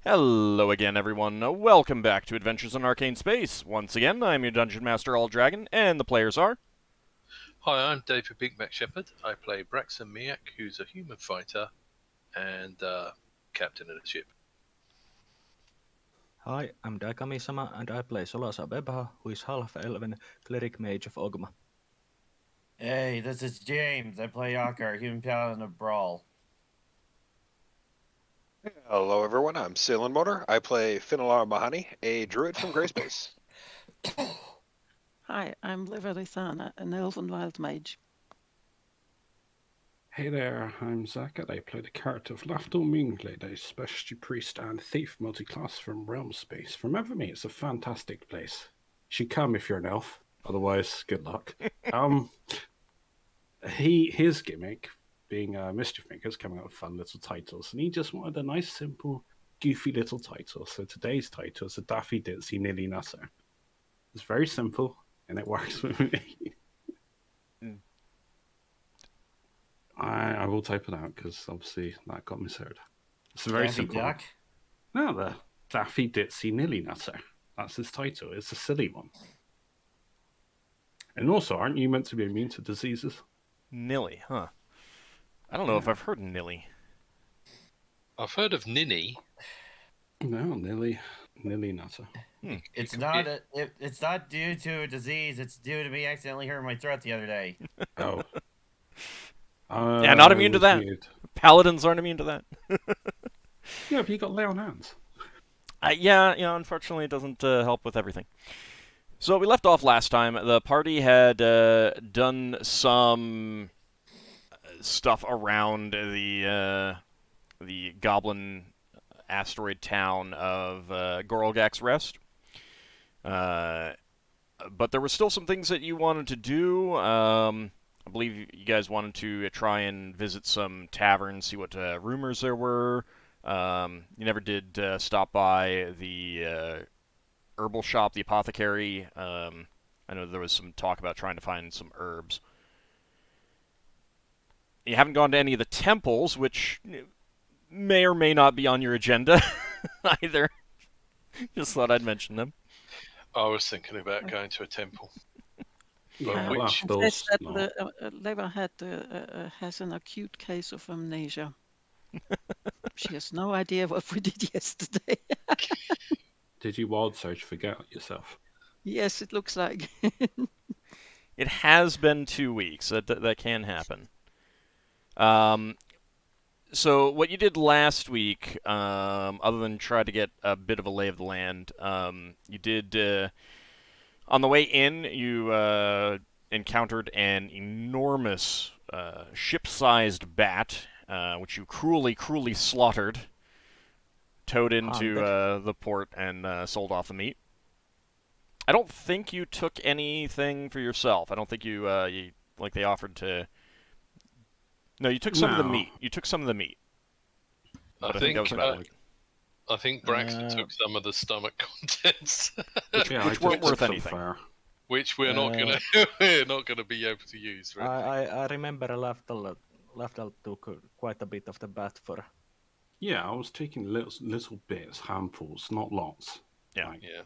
Hello again, everyone. Welcome back to Adventures in Arcane Space. Once again, I'm your Dungeon Master, AuldDragon, and the players are... Hi, I'm David Big Mac Shepherd. I play Braxon Miacc, who's a human fighter and captain of the ship. Hi, I'm Daikami-sama, and I play Solas of Ebha, who is Half-Elven Cleric Mage of Ogma. Hey, this is James. I play Ockar, human paladin of Brawl. Hello everyone, I'm Sailing Motor. I play Finnel'ar Mohani, a druid from Grayspace. Hi, I'm Levalithana, an elven wild mage. Hey there, I'm Zach, and I play the character of Lafdul Moonglade, a specialty priest and thief multi-class from Wildspace. Remember me, it's a fantastic place. You should come if you're an elf, otherwise, good luck. His gimmick, being a Mischiefmaker, is coming up with fun little titles, and he just wanted a nice, simple, goofy little title. So today's title is a Daffy Ditzy Nilly Nutter. It's very simple, and it works with me. I will type it out because obviously that got misheard. It's a very Daffy simple. Duck? No, the Daffy Ditzy Nilly Nutter. That's his title. It's a silly one. And also, aren't you meant to be immune to diseases? Nilly, huh? I don't know if I've heard Nilly. I've heard of Ninny. No, Nilly Nutter. It's not it's not due to a disease. It's due to me accidentally hurting my throat the other day. Oh. Yeah, not immune to that. Weird. Paladins aren't immune to that. Yeah, but you got lay on hands. Yeah, unfortunately it doesn't help with everything. So we left off last time. The party had done some stuff around the goblin asteroid town of Gorolgak's Rest. But there were still some things that you wanted to do. I believe you guys wanted to try and visit some taverns, see what rumors there were. You never did stop by the herbal shop, the apothecary. I know there was some talk about trying to find some herbs. You haven't gone to any of the temples, which may or may not be on your agenda either. Just thought I'd mention them. I was thinking about going to a temple. Yeah, Which- Says that no. Leva has an acute case of amnesia. She has no idea what we did yesterday. Did you wild search forget yourself? Yes, it looks like. It has been 2 weeks. That can happen. So what you did last week, other than try to get a bit of a lay of the land, you did on the way in. You encountered an enormous ship-sized bat, which you cruelly slaughtered, towed into the port, and sold off the meat. I don't think you took anything for yourself. I don't think you like they offered to. No, you took some of the meat. You took some of the meat. I think that was about it. I think Braxton took some of the stomach contents, Which weren't worth anything. which we're not gonna be able to use. For I remember Lafdul took quite a bit of the bat for. Yeah, I was taking little bits, handfuls, not lots. Yeah. Like, yeah.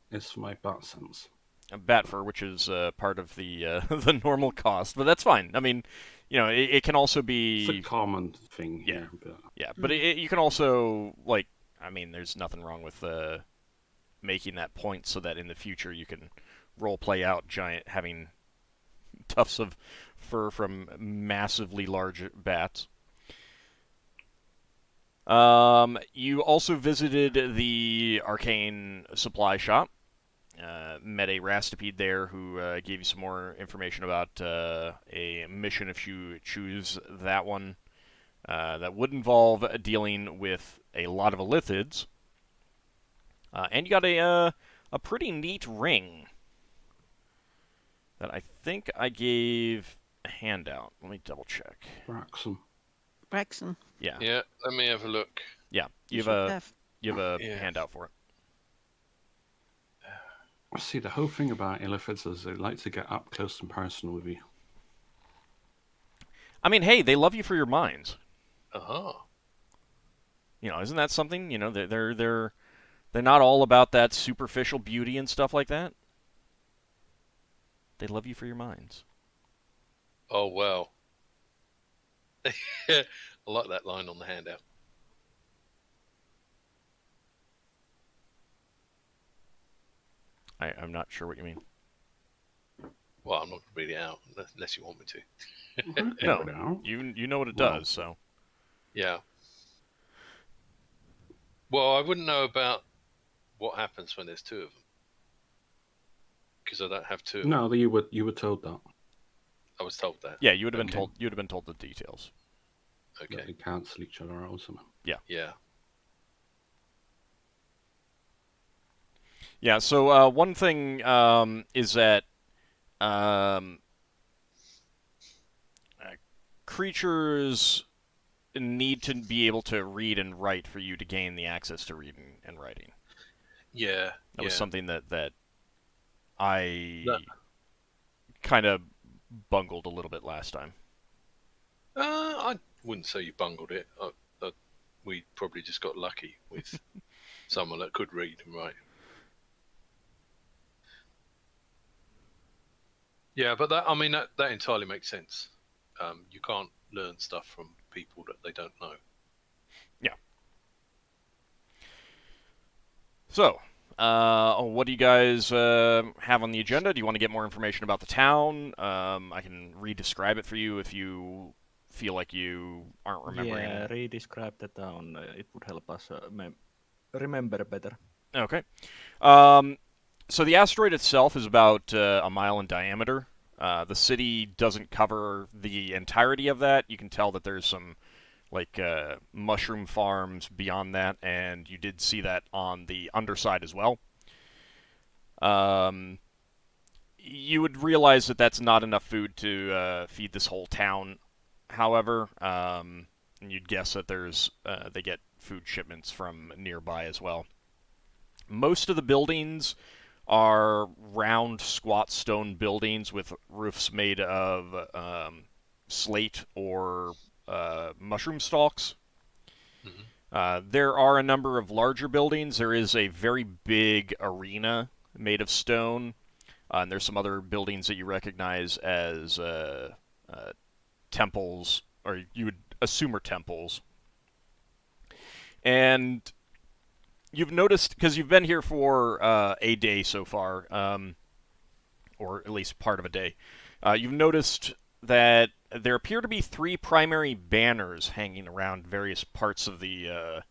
it's for my bat sense. A bat fur, which is part of the the normal cost, but that's fine. I mean, it can also be It's a common thing Yeah. here, but yeah, but you can also there's nothing wrong with making that point so that in the future you can role play out having tufts of fur from massively large bats. You also visited the arcane supply shop. Met a Rastipede there who gave you some more information about a mission if you choose that one. That would involve dealing with a lot of Elithids. And you got a pretty neat ring that I think I gave a handout. Let me double check. Braxon. Yeah. Yeah, let me have a look. Yeah, you should have a Yeah. handout for it. See, the whole thing about Illithids is they like to get up close and personal with you. I mean, hey, they love you for your minds. Uh-huh. Isn't that something? They're not all about that superficial beauty and stuff like that. They love you for your minds. Oh, well. I like that line on the handout. I'm not sure what you mean. Well, I'm not going to read it out unless you want me to. No, you know what it Wow. does, so. Yeah. Well, I wouldn't know about what happens when there's two of them. Because I don't have two. No, you were told that. I was told that. Yeah, you would have been Okay. told. You would have been told the details. That Okay. they cancel each other out or something. Yeah. Yeah. So one thing is that creatures need to be able to read and write for you to gain the access to reading and writing. Yeah. That was yeah. something that I That- kind of bungled a little bit last time. I wouldn't say you bungled it. We probably just got lucky with someone that could read and write. Yeah, but that entirely makes sense. You can't learn stuff from people that they don't know. So, what do you guys have on the agenda? Do you want to get more information about the town? I can re-describe it for you if you feel like you aren't remembering. Yeah, re-describe the town. It would help us remember better. Okay. So the asteroid itself is about a mile in diameter. The city doesn't cover the entirety of that. You can tell that there's some mushroom farms beyond that, and you did see that on the underside as well. You would realize that that's not enough food to feed this whole town. However, and you'd guess that they get food shipments from nearby as well. Most of the buildings are round, squat stone buildings with roofs made of slate or mushroom stalks. There are a number of larger buildings. There is a very big arena made of stone, and there's some other buildings that you recognize as temples, or you would assume are temples. And you've noticed, because you've been here for a day so far, or at least part of a day, you've noticed that there appear to be 3 primary banners hanging around various parts of the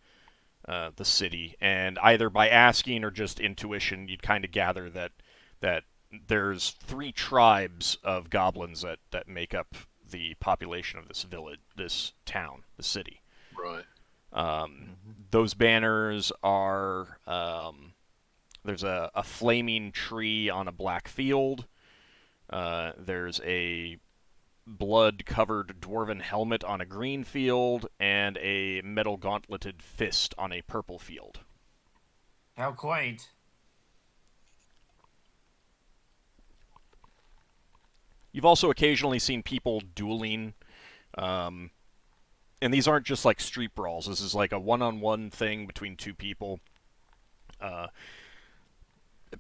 city, and either by asking or just intuition, you'd kind of gather that there's 3 tribes of goblins that make up the population of this village, this town, the city. Right. Those banners are there's a flaming tree on a black field. There's a blood-covered dwarven helmet on a green field, and a metal gauntleted fist on a purple field. How quaint. You've also occasionally seen people dueling, and these aren't just like street brawls. This is like a one-on-one thing between 2 people.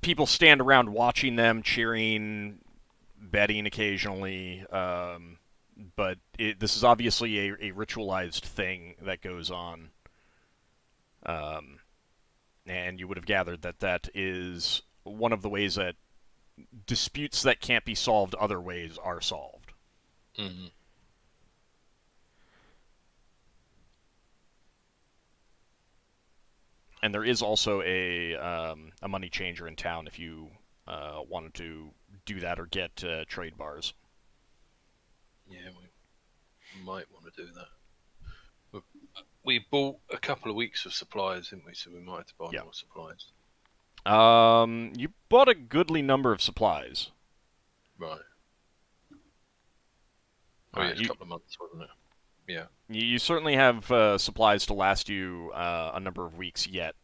People stand around watching them, cheering, betting occasionally, but this is obviously a ritualized thing that goes on. And you would have gathered that is one of the ways that disputes that can't be solved other ways are solved. Mm-hmm. And there is also a money changer in town if you wanted to do that or get trade bars. Yeah, we might want to do that. We bought a couple of weeks of supplies, didn't we? So we might have to buy more supplies. You bought a goodly number of supplies. Right. Oh, yeah, it's a couple of months, wasn't it? Yeah. You certainly have supplies to last you a number of weeks yet,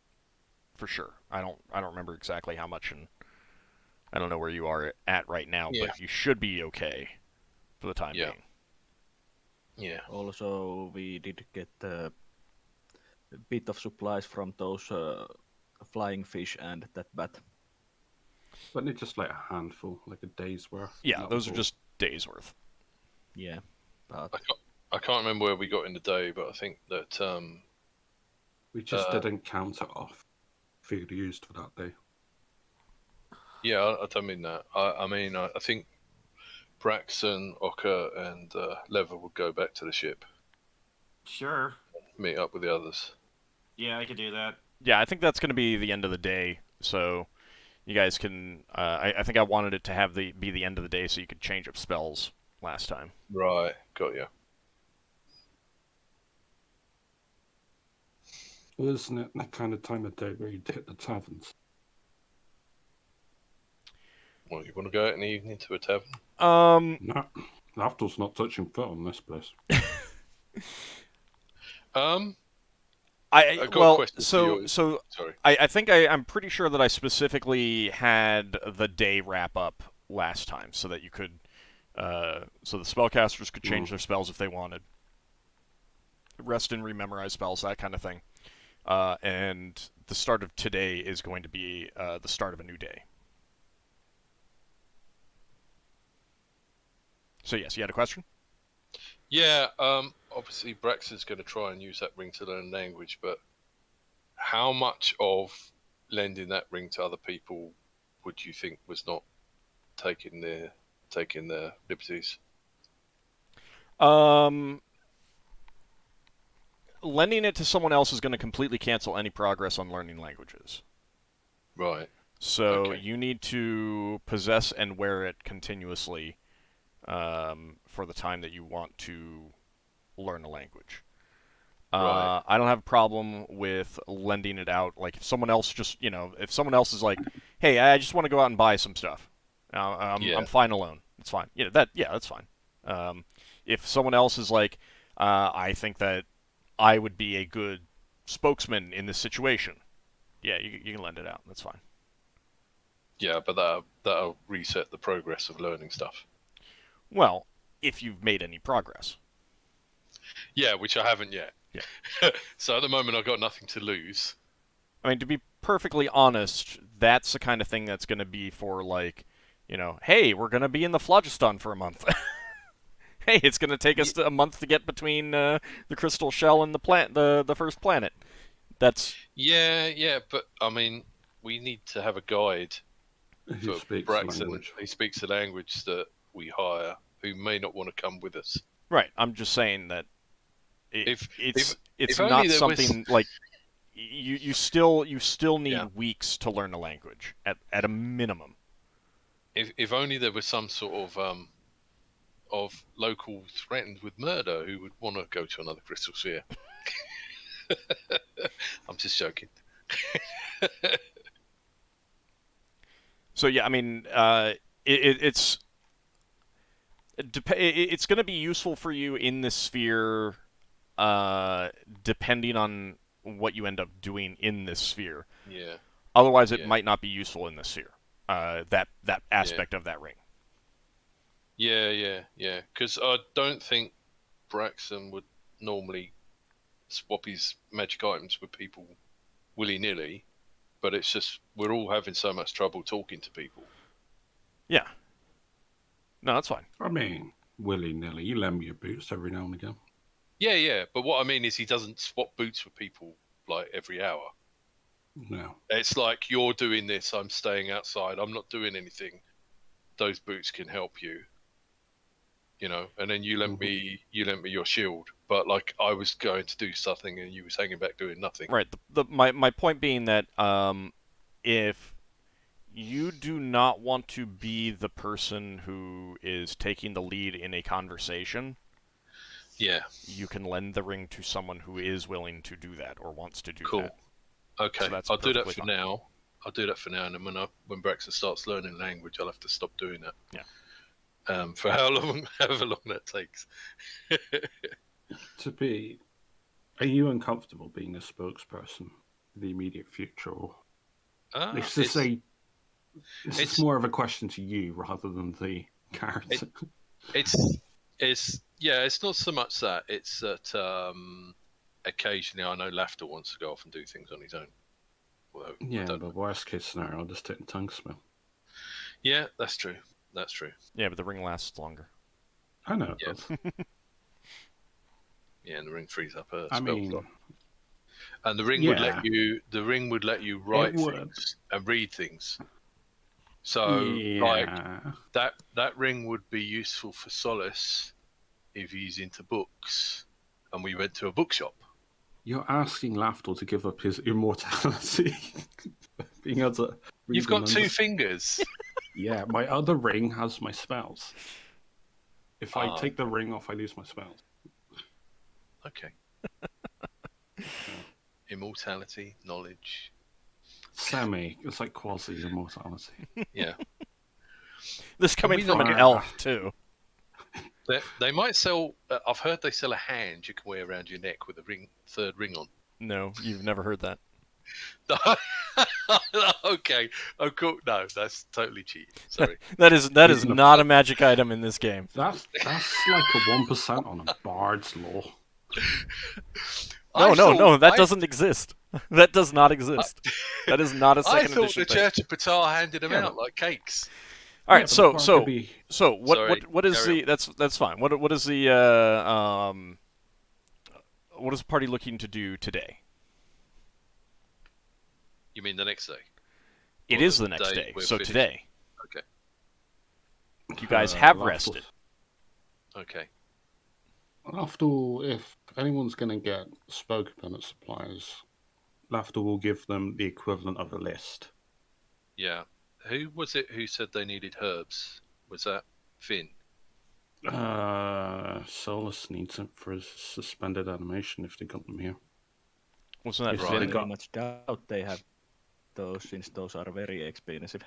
for sure. I don't remember exactly how much, and I don't know where you are at right now, but you should be okay for the time being. Yeah. Also, we did get bit of supplies from those flying fish and that bat. But it's just like a handful, like a day's worth. Yeah, That those was are all. just days worth. Yeah, but I can't remember where we got in the day, but I think that We just didn't count it off food used for that day. yeah, I don't mean that. I mean I think Braxon, Ockar, and Lever would go back to the ship, Sure. meet up with the others. Yeah, I could do that. Yeah, I think that's going to be the end of the day. So you guys can. I think I wanted it to have be the end of the day, so you could change up spells last time. Right, got you. Wasn't it that kind of time of day where you'd hit the taverns? Well, you want to go out in the evening to a tavern? No, Lafdul's not touching foot on this place. I got a well, question for so you. so Sorry. I think I'm pretty sure that I specifically had the day wrap up last time, so that you could, so the spellcasters could change their spells if they wanted, rest and rememorize spells, that kind of thing. And the start of today is going to be the start of a new day. So yes, you had a question? Yeah, obviously Braxon's going to try and use that ring to learn language, but how much of lending that ring to other people would you think was not taking their liberties? Lending it to someone else is going to completely cancel any progress on learning languages. Right. So Okay. you need to possess and wear it continuously for the time that you want to learn a language. Right. I don't have a problem with lending it out. Like if someone else just, if someone else is like, "Hey, I just want to go out and buy some stuff," Yeah. I'm fine alone. It's fine. That's fine. If someone else is like, I think that I would be a good spokesman in this situation, yeah, you can lend it out. That's fine. Yeah, but that'll reset the progress of learning stuff. Well, if you've made any progress. Yeah, which I haven't yet. Yeah. So at the moment, I've got nothing to lose. I mean, to be perfectly honest, that's the kind of thing that's going to be for, like, hey, we're going to be in the Phlogiston for a month. Hey, it's going to take us a month to get between the crystal shell and the first planet. That's... Yeah, but I mean, we need to have a guide Who for speaks Braxon. language? He speaks the language that we hire, who may not want to come with us. Right, I'm just saying that it's if not only there something was... like... You still need Yeah. weeks to learn a language, at a minimum. If only there was some sort of local threatened with murder who would want to go to another crystal sphere. I'm just joking. So yeah, I mean, it's going to be useful for you in this sphere, depending on what you end up doing in this sphere. Yeah. Otherwise, it Yeah. might not be useful in this sphere. That aspect of that ring. Yeah. Because I don't think Braxon would normally swap his magic items with people willy-nilly, but it's just we're all having so much trouble talking to people. Yeah. No, that's fine. I mean, willy-nilly. You lend me your boots every now and again. Yeah. But what I mean is he doesn't swap boots with people like every hour. No. It's like you're doing this, I'm staying outside, I'm not doing anything. Those boots can help you. And then you lent me your shield, but like I was going to do something and you was hanging back doing nothing. Right. My point being that if you do not want to be the person who is taking the lead in a conversation, Yeah. you can lend the ring to someone who is willing to do that or wants to do Cool. that. Okay, So that's I'll do that perfectly for fine. now. I'll do that for now, and then when Braxton starts learning language, I'll have to stop doing that. Yeah. For however long that takes. Are you uncomfortable being a spokesperson for the immediate future? Or it's it's more of a question to you rather than the character. it's not so much that it's that occasionally I know Lafdul wants to go off and do things on his own. Although, I Yeah, don't but know. worst case scenario, I'll just take the tongue spell. Yeah, that's true. That's true. Yeah, but the ring lasts longer. I know, Yeah. but Yeah, and the ring frees up a I spell mean, slot. And the ring would yeah. let you. The ring would let you write would. things and read things. So, like yeah. that ring would be useful for Solas if he's into books, and we went to a bookshop. You're asking Lafdul to give up his immortality. Being able to read You've got and two understand. fingers. Yeah, my other ring has my spells. If I Ah. take the ring off, I lose my spells. Okay. Immortality, knowledge. Semi. It's like quasi-immortality. Yeah. This coming we from not- an elf too. They might sell. I've heard they sell a hand you can wear around your neck with a third ring on. No, you've never heard that. Okay. Oh, cool. No, that's totally cheap. Sorry. That is Isn't not a magic item in this game. That's like a 1% on a bard's law. No, that doesn't exist. That does not exist. That is not a I second thought edition the thing. Church of Patar handed them Yeah, out like cakes. All right, Yeah, but the so bard so could be- so what Sorry, what is carry the that's fine. What is the what is the party looking to do today? You mean the next day? It Or is the the next day day. we're So finished? today, Okay. you guys have Lafdul- rested. Okay. Lafdul, if anyone's going to get spell component supplies, Lafdul will give them the equivalent of a list. Yeah. Who was it who said they needed herbs? Was that Finn? Solas needs it for his suspended animation if they got them here. Wasn't that Yes, Right. they Finn? Very got- much doubt they have those, since those are very expensive.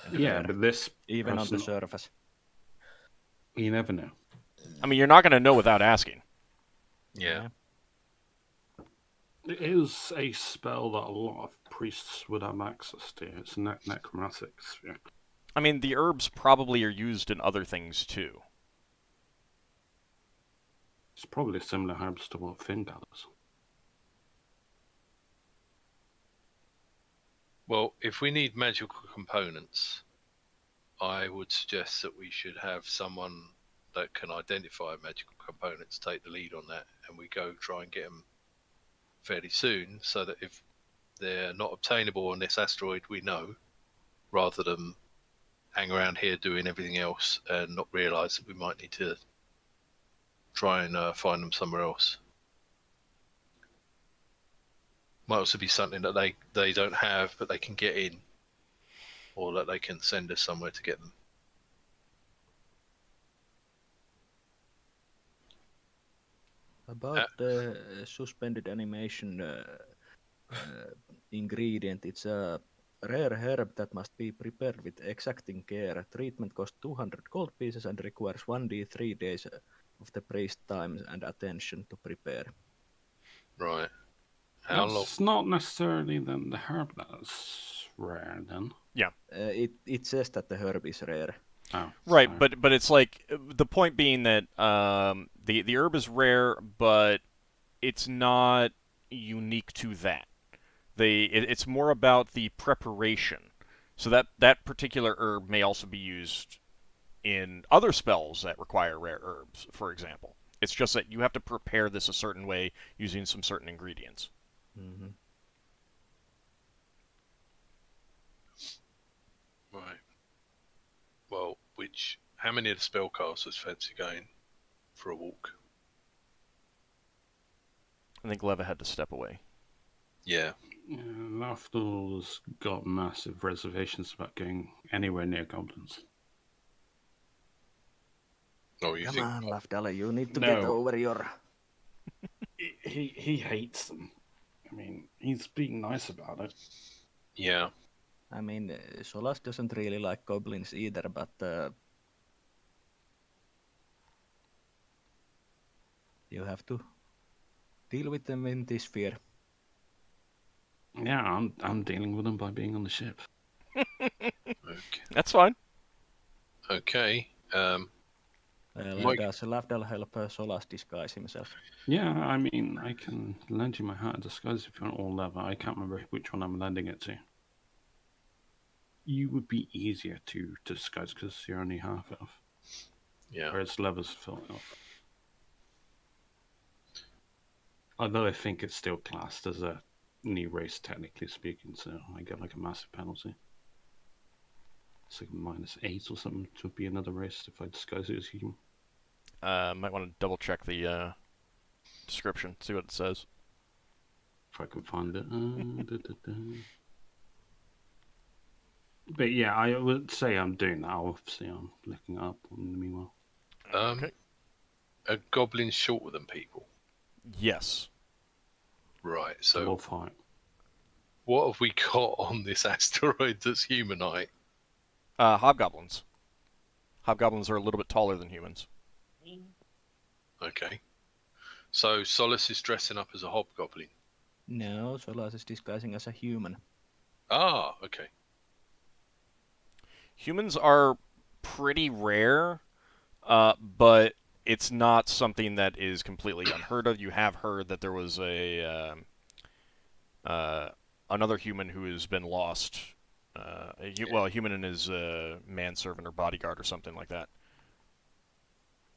And Yeah, rare, but this even on the person- surface. You never know. I mean, you're not going to know without asking. Yeah. It is a spell that a lot of priests would have access to. It's necromantic sphere. I mean, the herbs probably are used in other things too. It's probably similar herbs to what Finn does. Well, if we need magical components, I would suggest that we should have someone that can identify magical components take the lead on that, and we go try and get them fairly soon, so that if they're not obtainable on this asteroid, we know, rather than hang around here doing everything else and not realise that we might need to try and find them somewhere else. Might also be something that they don't have, but they can get in, or that they can send us somewhere to get them. About the suspended animation ingredient, it's a rare herb that must be prepared with exacting care. Treatment costs 200 gold pieces and requires 1d3 days of the priest's time and attention to prepare. Right. How long? It's not necessarily then the herb that's rare then. It says that the herb is rare. Oh, Right, sorry. but it's like the point being that the herb is rare, but it's not unique to that. It's more about the preparation. So that particular herb may also be used in other spells that require rare herbs, for example. It's just that you have to prepare this a certain way using some certain ingredients. Mm-hmm. Right. Well, how many of the spellcasters fancy going for a walk? I think Leva had to step away. Yeah. Yeah, Lafdul's got massive reservations about going anywhere near goblins. Oh, you Come think? on, Lafdul, you need to get No. over your... He hates them. I mean, he's being nice about it. Yeah. I mean, Solas doesn't really like goblins either, but you have to deal with them in this sphere. Yeah, I'm dealing with them by being on the ship. Okay. That's fine. Okay. Mike- Does Lafdul help Solas disguise himself? Yeah, I mean, I can lend you my hat of disguise if you want all leather. I can't remember which one I'm lending it to. You would be easier to disguise because you're only half elf, Yeah. whereas leather's full elf. Although I think it's still classed as a new race, technically speaking, so I get like a massive penalty. It's like -8 or something to be another race if I disguise it as human. Might want to double check the description, see what it says. If I can find it. But yeah, I would say I'm doing that. Obviously, I'm looking it up in the meanwhile. Okay. Are goblins shorter than people? Yes. Right. So So we'll fight. what have we got on this asteroid that's humanite? Hobgoblins. Hobgoblins are a little bit taller than humans. Okay. So Solas is dressing up as a hobgoblin. No, Solas is disguising as a human. Ah, okay. Humans are pretty rare, but it's not something that is completely unheard of. You have heard that there was another human who has been lost. A human and his manservant or bodyguard or something like that.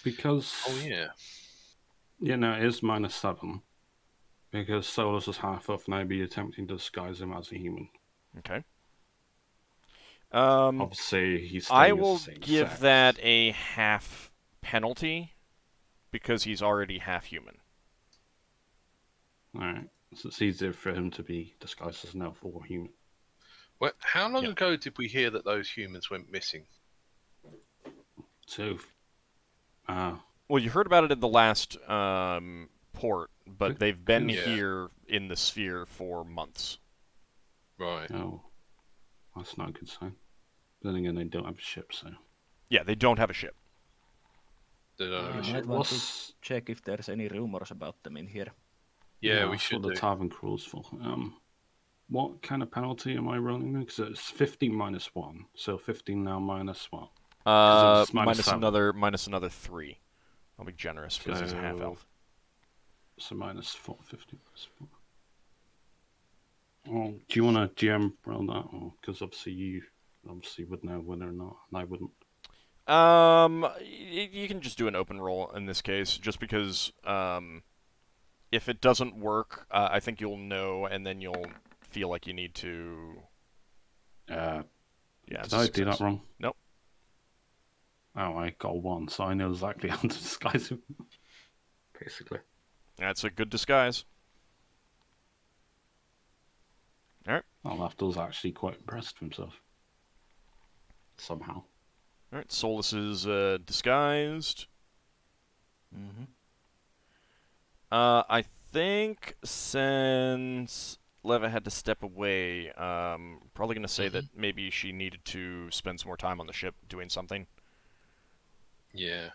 Because Oh yeah. it is -7. Because Solas is half elf, and I'd be attempting to disguise him as a human. Okay. Obviously, he's staying I as will the same give sex. that a half penalty because he's already half human. Alright. So it's easier for him to be disguised as an elf or human. Well, how long Yeah. ago did we hear that those humans went missing? So, Well, you heard about it in the last port, but they've been Yeah. here in the sphere for months. Right. oh, that's not a good sign. But then again, they don't have a ship, so. Yeah, they don't have a ship. They don't have a You ship. might want to check if there's any rumors about them in here. Yeah, we that's should what the do. tavern crawls for. What kind of penalty am I rolling? Because it's 15 -1, so 15 now -1. it's -7. minus another 3. I'll be generous because he's a half elf. So -4, 15 -4. Oh, do you want to GM roll that? Because obviously you would know whether or not, and I wouldn't. You can just do an open roll in this case, just because if it doesn't work, I think you'll know, and then you'll feel like you need to. Yeah, Did I do that wrong? Nope. Oh, I got 1, so I know exactly how to disguise him. Basically. That's a good disguise. Alright. Well, Lafdul's actually quite impressed with himself. Somehow. Alright, Solas is disguised. Mm-hmm. I think since Leva had to step away, probably going to say that maybe she needed to spend some more time on the ship doing something. Yeah.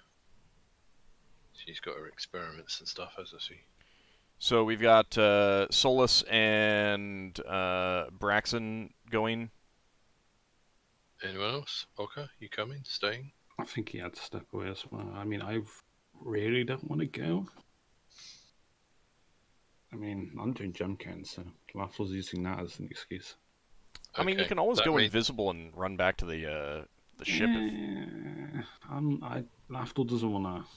She's got her experiments and stuff, hasn't she? So we've got Solas and Braxon going. Anyone else? Ockar, you coming? Staying? I think he had to step away as well. I mean, I really don't want to go. I mean, I'm doing jump cans, so Lafdul's using that as an excuse. I mean, you Okay, can always that go mean- invisible and run back to the ship. Lafdul doesn't want to.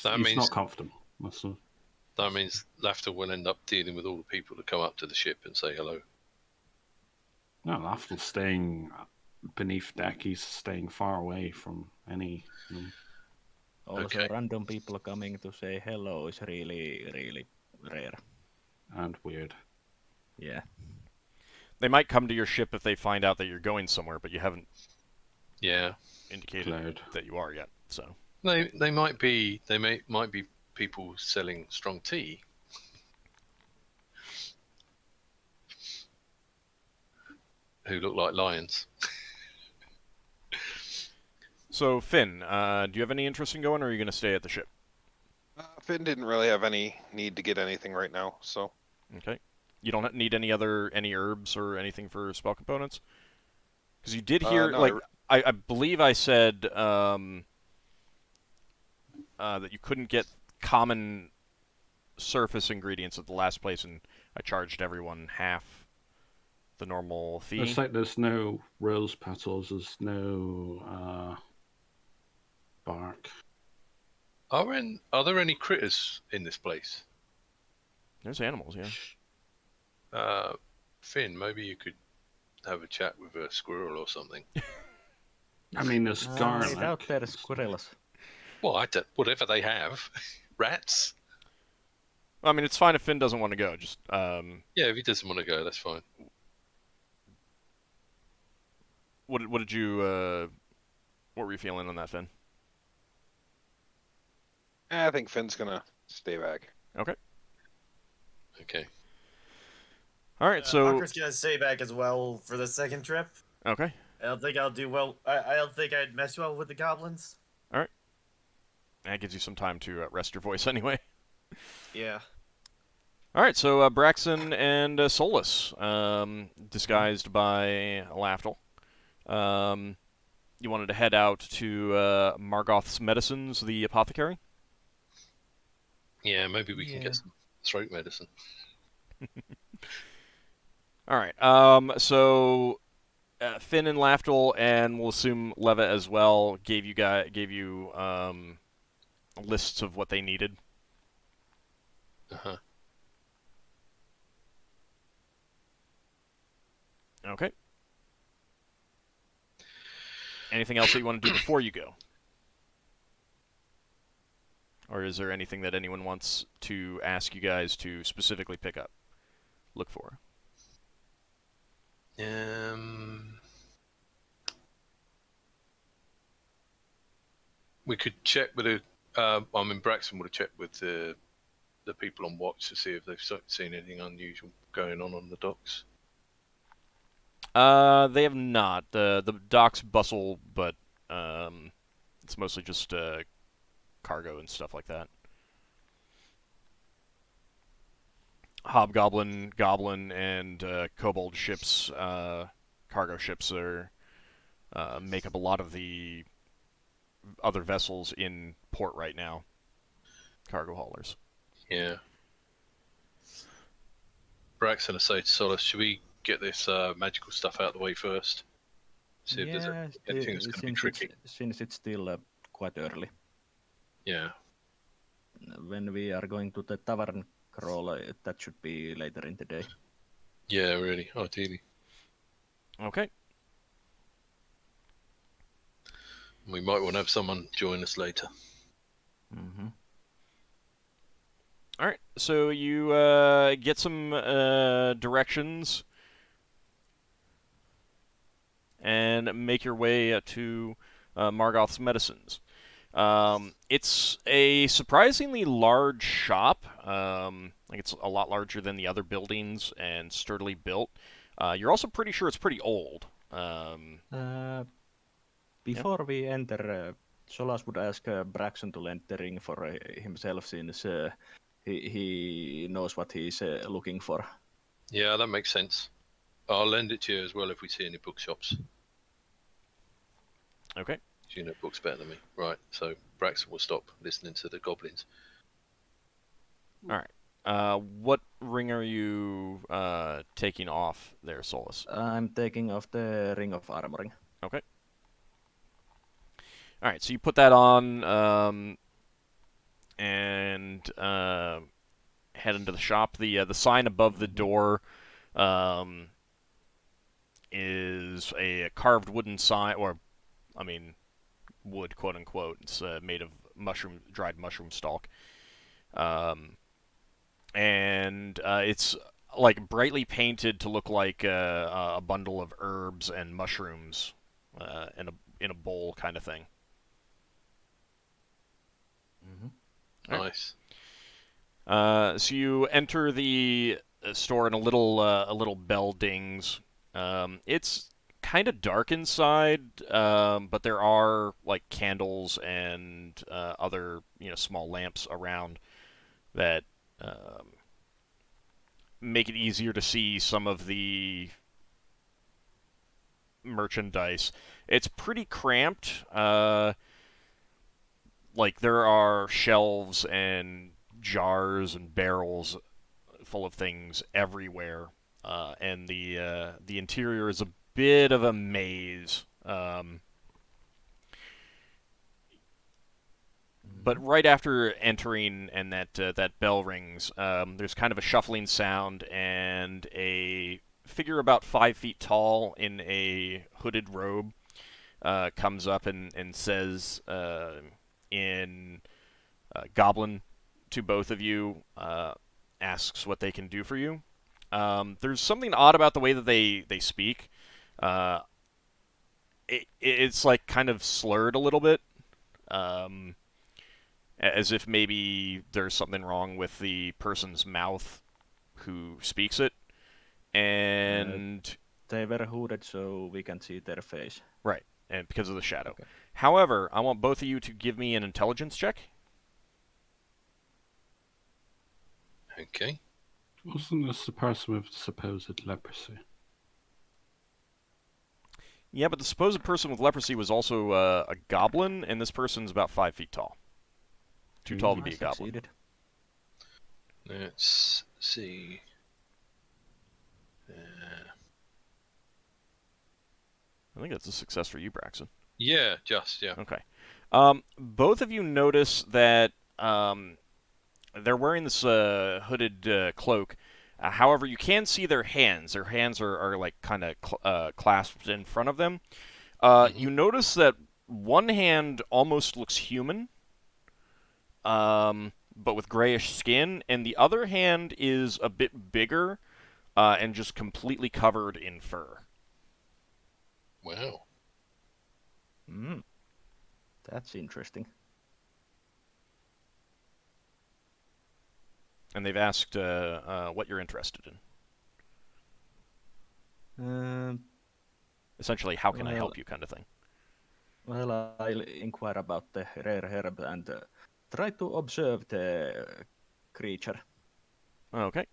That He's means- not comfortable. That's all. That means Lafdul will end up dealing with all the people that come up to the ship and say hello. No, Lafdul's staying beneath deck. He's staying far away from any. Also, Okay. random people coming to say hello is really, really rare. And weird. Yeah. They might come to your ship if they find out that you're going somewhere, but you haven't Yeah. indicated Cloud. that you are yet. So They might be people selling strong tea. Who look like lions. So Finn, do you have any interest in going, or are you going to stay at the ship? Finn didn't really have any need to get anything right now, so Okay. You don't need any herbs or anything for spell components? Because you did hear, no, I believe I said that you couldn't get common surface ingredients at the last place, and I charged everyone half the normal fee. It's like there's no rose petals, there's no bark. Are there any critters in this place? There's animals, yeah. Finn, maybe you could have a chat with a squirrel or something. I mean, there's I garlic. doubt there's squirrels. Well, whatever they have. Rats? I mean, it's fine if Finn doesn't want to go. Just Yeah, if he doesn't want to go, that's fine. what did you what were you feeling on that, Finn? I think Finn's gonna stay back. Okay. Okay. All right. So Ockar's gonna stay back as well for the second trip. okay. I don't think I'll do well. I don't think I'd mess well with the goblins. That gives you some time to rest your voice anyway. Yeah. All right. So Braxon and Solas, disguised by Lafdul. You wanted to head out to Margoth's Medicines, the apothecary? Yeah, maybe we can get some throat medicine. All right. So Finn and Lafdul, and we'll assume Leva as well, gave you lists of what they needed. Uh-huh. Okay. Anything else that you want to do before you go? Or is there anything that anyone wants to ask you guys to specifically pick up? Look for? We could check with Braxton would have checked with the people on watch to see if they've seen anything unusual going on the docks. They have not. The docks bustle, but it's mostly just cargo and stuff like that. Hobgoblin, Goblin, and Kobold ships, cargo ships, make up a lot of the other vessels in port right now. Cargo haulers. Yeah. Braxton, I say to Solas, should we get this magical stuff out of the way first? See if there's anything that's going to be tricky. Since it's still quite early. Yeah. When we are going to the tavern crawl, that should be later in the day. Yeah, really, ideally. Okay. We might want to have someone join us later. Mm-hmm. All right. So you get some directions and make your way to Margoth's Medicines. It's a surprisingly large shop. Like it's a lot larger than the other buildings and sturdily built. You're also pretty sure it's pretty old. Before we enter, Solas would ask Braxon to lend the ring for himself, since he knows what he's looking for. Yeah, that makes sense. I'll lend it to you as well if we see any bookshops. Okay. You know books better than me. Right, so Braxon will stop listening to the goblins. All right. What ring are you taking off there, Solas? I'm taking off the ring of armoring. Okay. All right, so you put that on and head into the shop. The sign above the door is a carved wooden sign, or I mean, wood, quote unquote. It's made of dried mushroom stalk, and it's like brightly painted to look like a bundle of herbs and mushrooms in a bowl kind of thing. Mm-hmm. Nice. So you enter the store and a little bell dings. It's kind of dark inside, but there are like candles and other small lamps around that make it easier to see some of the merchandise. It's pretty cramped. like there are shelves and jars and barrels full of things everywhere, and the interior is a bit of a maze. But right after entering and that bell rings, there's kind of a shuffling sound, and a figure about 5 feet tall in a hooded robe comes up and says in Goblin to both of you, asks what they can do for you. There's something odd about the way that they speak. It's like kind of slurred a little bit. As if maybe there's something wrong with the person's mouth who speaks it. And They were hooded, so we can see their face. right, and because of the shadow. Okay. However, I want both of you to give me an intelligence check. Okay. Wasn't this the person with supposed leprosy? Yeah, but the supposed person with leprosy was also a goblin, and this person's about 5 feet tall. Too tall to be a goblin. Succeeded. Let's see. I think that's a success for you, Braxon. Yeah. Okay. Both of you notice that they're wearing this hooded cloak. However, you can see their hands. Their hands are like kind of clasped in front of them. You notice that one hand almost looks human, but with grayish skin, and the other hand is a bit bigger and just completely covered in fur. Wow. That's interesting. And they've asked what you're interested in. Essentially, how can I help you, kind of thing. Well, I'll inquire about the rare herb and try to observe the creature. Okay.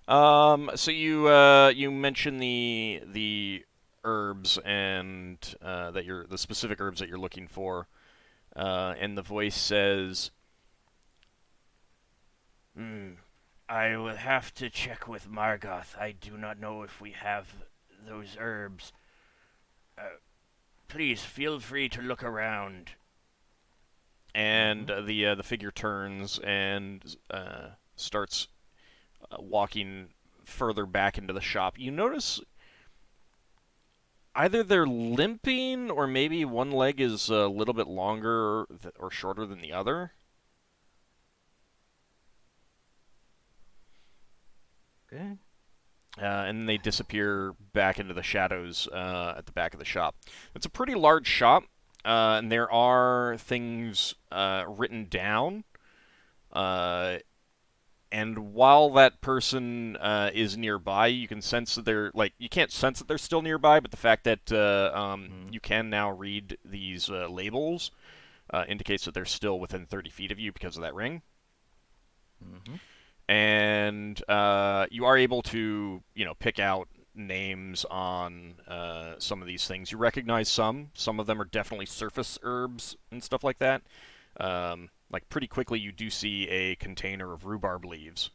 So you mentioned the herbs and the specific herbs that you're looking for, and the voice says, I will have to check with Margoth. I do not know if we have those herbs. Please feel free to look around. And the figure turns and starts walking further back into the shop. You notice either they're limping, or maybe one leg is a little bit longer or shorter than the other. Okay. And they disappear back into the shadows at the back of the shop. It's a pretty large shop, and there are things written down. And while that person is nearby, you can sense that they're you can't sense that they're still nearby, but the fact that you can now read these labels indicates that they're still within 30 feet of you because of that ring. And you are able to, pick out names on some of these things. You recognize some. Some of them are definitely surface herbs and stuff like that. Pretty quickly, you do see a container of rhubarb leaves.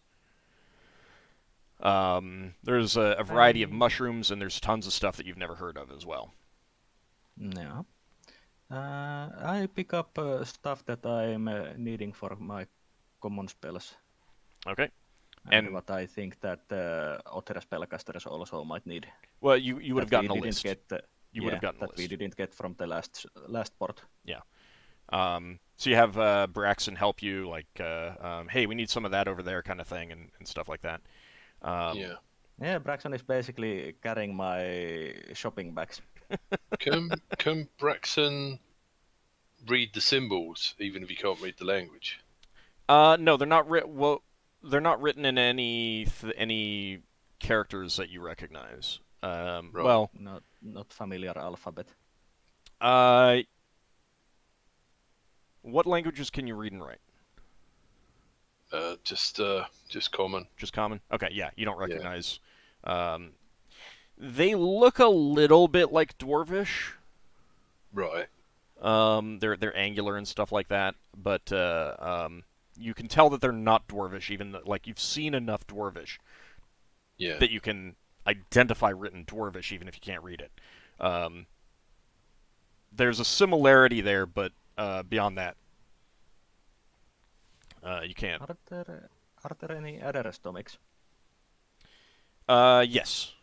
There's a variety of mushrooms, and there's tons of stuff that you've never heard of as well. Yeah. I pick up stuff that I'm needing for my common spells. Okay. And what I think that other spellcasters also might need. Well, you would have gotten a list. You would have gotten that we didn't get from the last port. Yeah. So you have Braxon help you, hey, we need some of that over there, kind of thing, and stuff like that. Yeah, Braxon is basically carrying my shopping bags. Can Braxon read the symbols, even if he can't read the language? No, they're not they're not written in any characters that you recognize. Right. Well, not familiar alphabet. What languages can you read and write? Just common. Just common? Okay, yeah, you don't recognize. Yeah. They look a little bit like Dwarvish. Right. They're angular and stuff like that, but you can tell that they're not dwarvish. Even like you've seen enough dwarvish Yeah. that you can identify written dwarvish, even if you can't read it. There's a similarity there, but beyond that, you can't. Are there any other stomachs? Yes.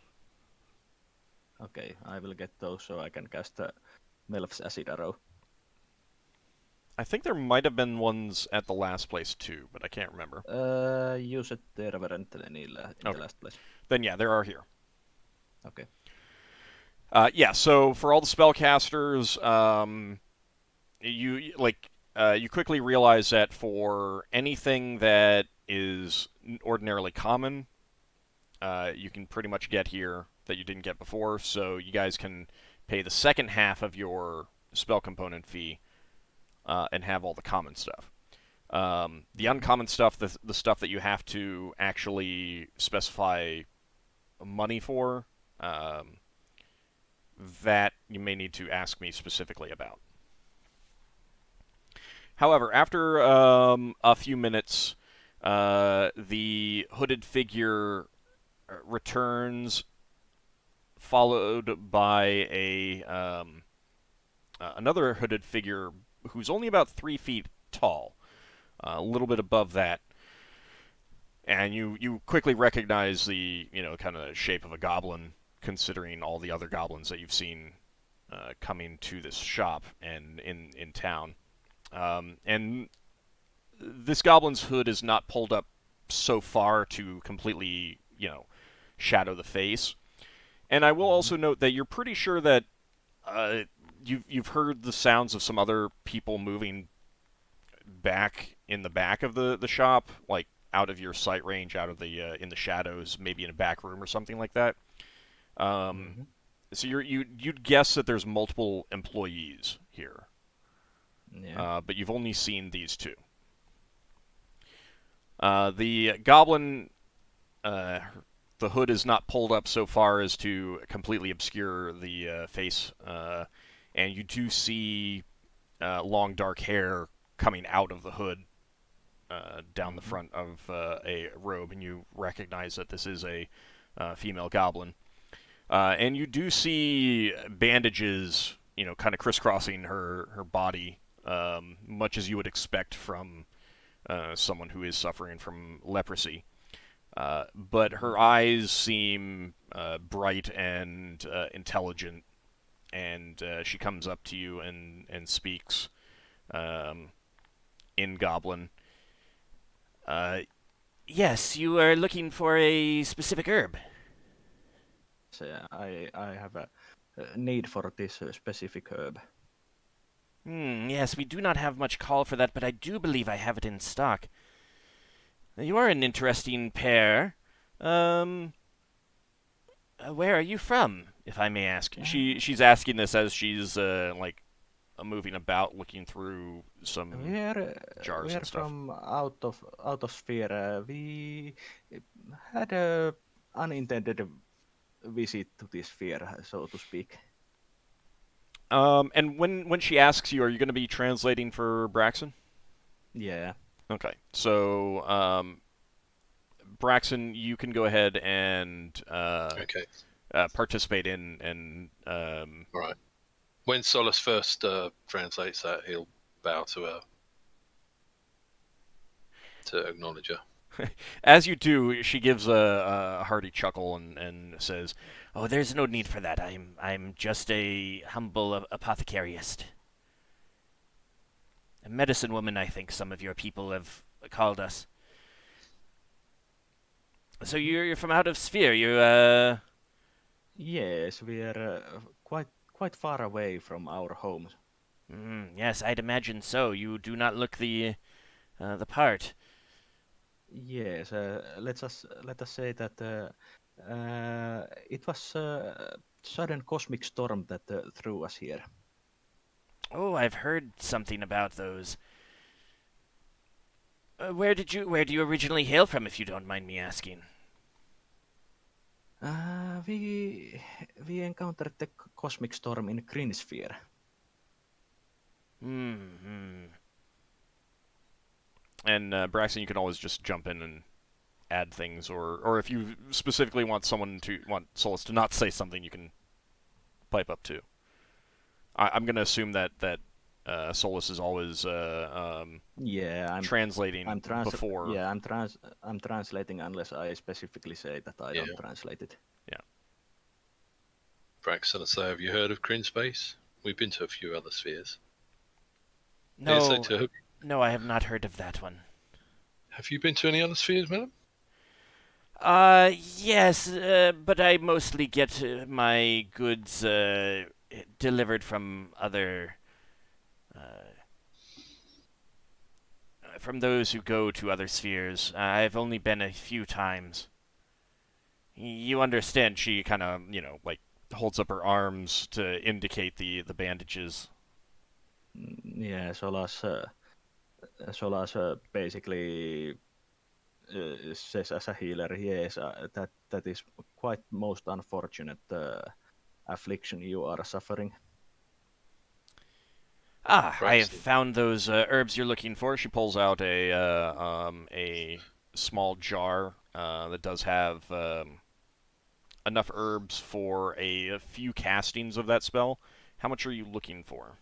Okay, I will get those so I can cast a Melf's Acid Arrow. I think there might have been ones at the last place too, but I can't remember. Use it there in the last place. Then yeah, there are here. Okay. Yeah, so for all the spellcasters, you quickly realize that for anything that is ordinarily common, you can pretty much get here that you didn't get before. So you guys can pay the second half of your spell component fee and have all the common stuff. The uncommon stuff, the stuff that you have to actually specify money for, that you may need to ask me specifically about. However, after a few minutes, the hooded figure returns, followed by another hooded figure who's only about 3 feet tall, a little bit above that. And you quickly recognize the kind of shape of a goblin, considering all the other goblins that you've seen coming to this shop and in town. And this goblin's hood is not pulled up so far to completely, shadow the face. And I will also note that you're pretty sure that you've heard the sounds of some other people moving back in the back of the shop, like out of your sight range, out of the in the shadows, maybe in a back room or something like that. So you'd guess that there's multiple employees here. Yeah. But you've only seen these two. The goblin, the hood is not pulled up so far as to completely obscure the face, and you do see long dark hair coming out of the hood down the front of a robe, and you recognize that this is a female goblin. And you do see bandages, kind of crisscrossing her body, much as you would expect from someone who is suffering from leprosy. But her eyes seem bright and intelligent, and she comes up to you and speaks in Goblin. Yes, you are looking for a specific herb. So I have a need for this specific herb. Yes, we do not have much call for that, but I do believe I have it in stock. You are an interesting pair. Where are you from, if I may ask? She's asking this as she's moving about, looking through some jars and stuff. From out of sphere. We had a unintended visit to this sphere, so to speak. And when she asks you, are you going to be translating for Braxon? Yeah. Okay, so Braxon, you can go ahead and participate in. All right. When Solas first translates that, he'll bow to her to acknowledge her. As you do, she gives a hearty chuckle and says, "Oh, there's no need for that. I'm just a humble apothecariist. A medicine woman, I think some of your people have called us. So you're from out of sphere. You're Yes, we are quite far away from our homes. Yes, I'd imagine so. You do not look the part. Yes, let us say that it was a sudden cosmic storm that threw us here. Oh, I've heard something about those. Where do you originally hail from, if you don't mind me asking? We encountered the cosmic storm in Green Sphere. Hmm. And Braxon, you can always just jump in and add things, or if you specifically want Solas to not say something, you can pipe up too. I'm gonna assume that Solas is always Yeah, translating before. Yeah, I'm translating unless I specifically say that I don't translate it. Yeah. Braxon, I say, have you heard of Space? We've been to a few other spheres. No, no, I have not heard of that one. Have you been to any other spheres, madam? Yes, but I mostly get my goods delivered from other, from those who go to other spheres. I've only been a few times. You understand? She kind of, like holds up her arms to indicate the bandages. Yeah, Solas basically says as a healer, yes, that is quite most unfortunate affliction you are suffering. I have found those herbs you're looking for. She pulls out a small jar that does have enough herbs for a few castings of that spell. How much are you looking for?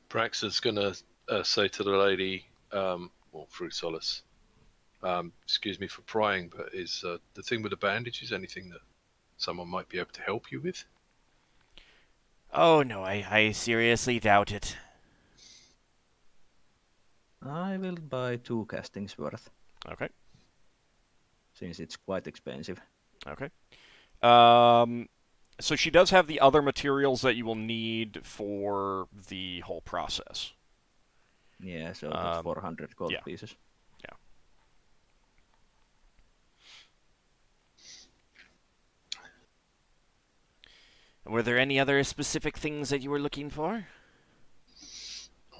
Braxon's gonna say to the lady, through Solas, excuse me for prying, but is the thing with the bandages anything that someone might be able to help you with? Oh, no, I seriously doubt it. I will buy 2 castings worth. Okay. Since it's quite expensive. Okay. So she does have the other materials that you will need for the whole process. Yeah, so that's 400 gold yeah. pieces. Yeah. Were there any other specific things that you were looking for?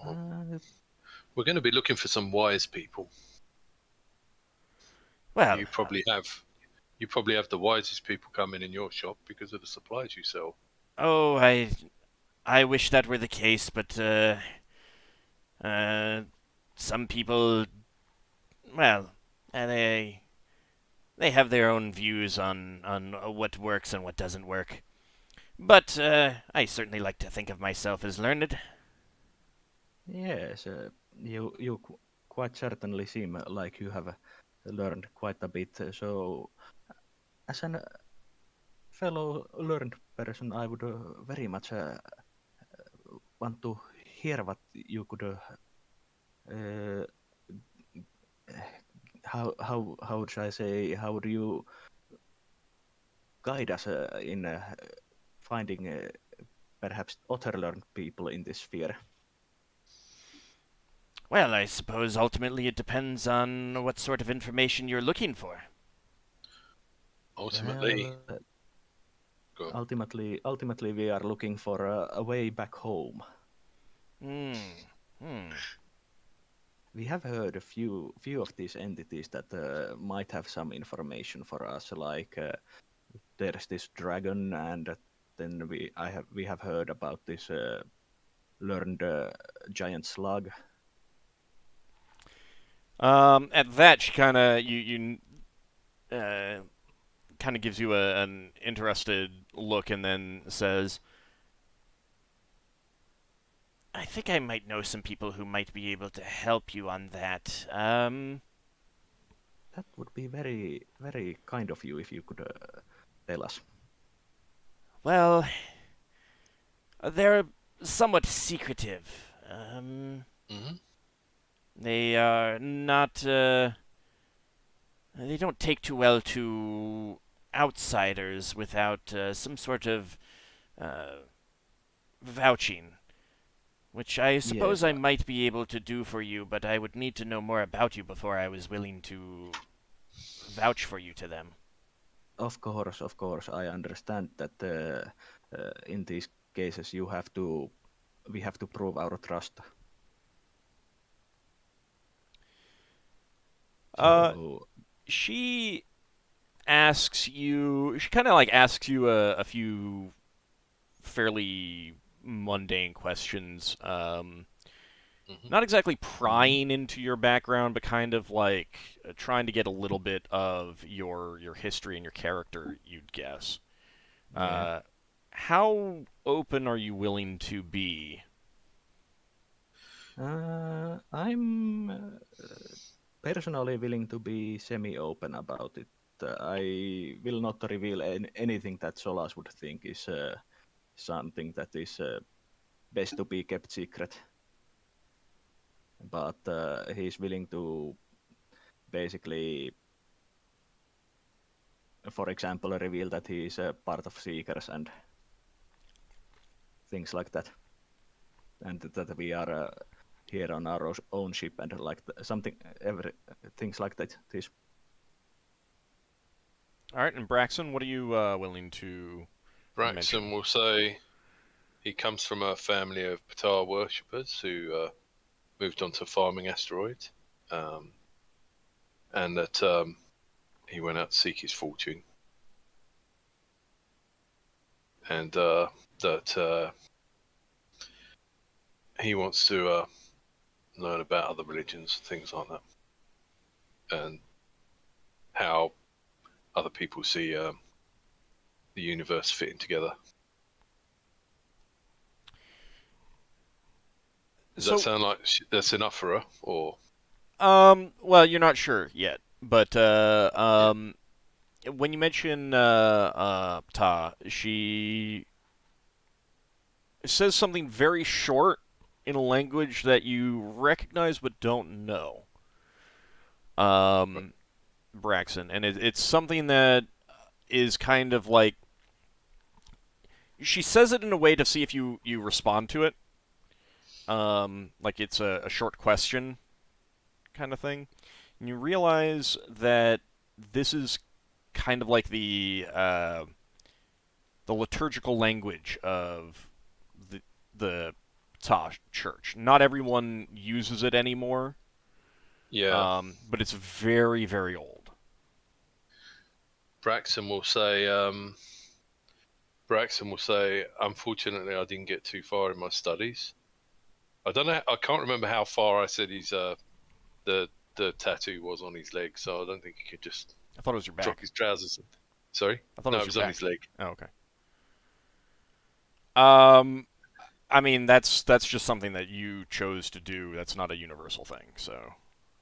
We're going to be looking for some wise people. Well, you probably have the wisest people coming in your shop because of the supplies you sell. Oh, I wish that were the case, but some people, well, they have their own views on what works and what doesn't work. But I certainly like to think of myself as learned. Yes, you quite certainly seem like you have learned quite a bit. So, as a fellow learned person, I would very much want to hear what you could. How would I say? How do you guide us in finding perhaps other learned people in this sphere? Well, I suppose ultimately it depends on what sort of information you're looking for. Ultimately, ultimately, we are looking for a way back home. We have heard a few of these entities that might have some information for us, like there's this dragon, and then we have heard about this learned giant slug. At that, she kind of kind of gives you an interested look, and then says, I think I might know some people who might be able to help you on that. That would be very, very kind of you if you could tell us. Well, they're somewhat secretive. They are not. They don't take too well to outsiders without some sort of vouching. Which I suppose I might be able to do for you, but I would need to know more about you before I was willing to vouch for you to them. Of course, I understand that in these cases we have to prove our trust. She asks you. She kind of like asks you a few fairly mundane questions. Mhm. Not exactly prying into your background, but kind of like trying to get a little bit of your history and your character, you'd guess. Yeah. How open are you willing to be? I'm personally willing to be semi-open about it. I will not reveal anything that Solas would think is something that is best to be kept secret. But he's willing to basically, for example, reveal that he is a part of Seekers and things like that, and that we are here on our own ship and like something, things like that. This. All right, and Braxon, what are you willing to mention? Braxon will say he comes from a family of Ptah worshippers who moved on to farming asteroids, and that he went out to seek his fortune, and that he wants to learn about other religions, things like that, and how other people see the universe fitting together. Does that sound like that's enough for her, or? Well, you're not sure yet, but when you mention Ta, she says something very short in a language that you recognize but don't know. Braxon, and it's something that is kind of like she says it in a way to see if you respond to it. Like it's a short question kind of thing. And you realize that this is kind of like the liturgical language of the Ta church. Not everyone uses it anymore. Yeah. But it's very, very old. Braxon will say, unfortunately, I didn't get too far in my studies. I don't know. I can't remember how far I said the tattoo was on his leg, so I don't think he could just. I thought it was your back. Drop his trousers. Sorry. I thought no, it was on your his leg. Oh, okay. I mean that's just something that you chose to do. That's not a universal thing. So,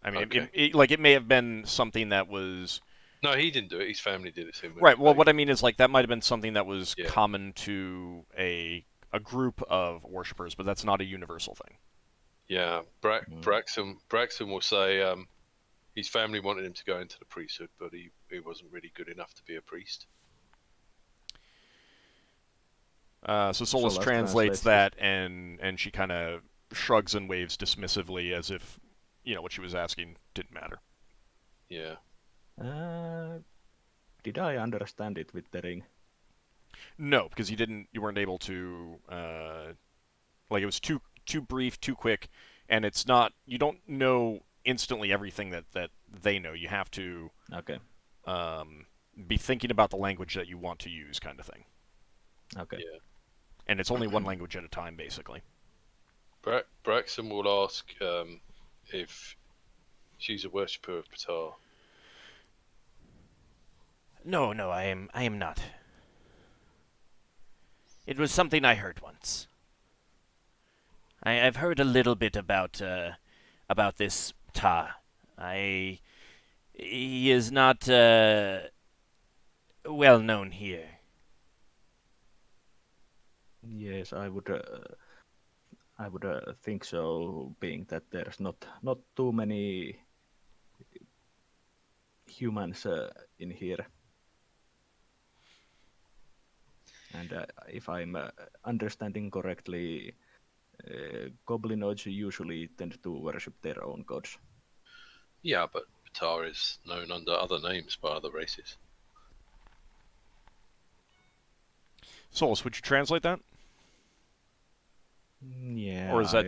I mean, Okay. it may have been something that was. No, he didn't do it. His family did it to him. Right. Well, what I mean is like that might have been something that was Yeah. common to a group of worshippers, but that's not a universal thing. Yeah, Braxon will say his family wanted him to go into the priesthood, but he wasn't really good enough to be a priest. So Solas translates that, and she kind of shrugs and waves dismissively as if, what she was asking didn't matter. Yeah. Did I understand it with the ring? No, because you weren't able to, it was too brief, too quick, and it's not, you don't know instantly everything that they know. You have to be thinking about the language that you want to use, kind of thing. Okay. Yeah. And it's only one language at a time, basically. Braxon will ask if she's a worshipper of Ptah. No, I am not. It was something I heard once. I've heard a little bit about this Ta. He is not well known here. Yes, I would think so, being that there's not too many humans in here. And if I'm understanding correctly, goblinoids usually tend to worship their own gods. Yeah, but Ptah is known under other names by other races. Solas, would you translate that? Yeah. Or is that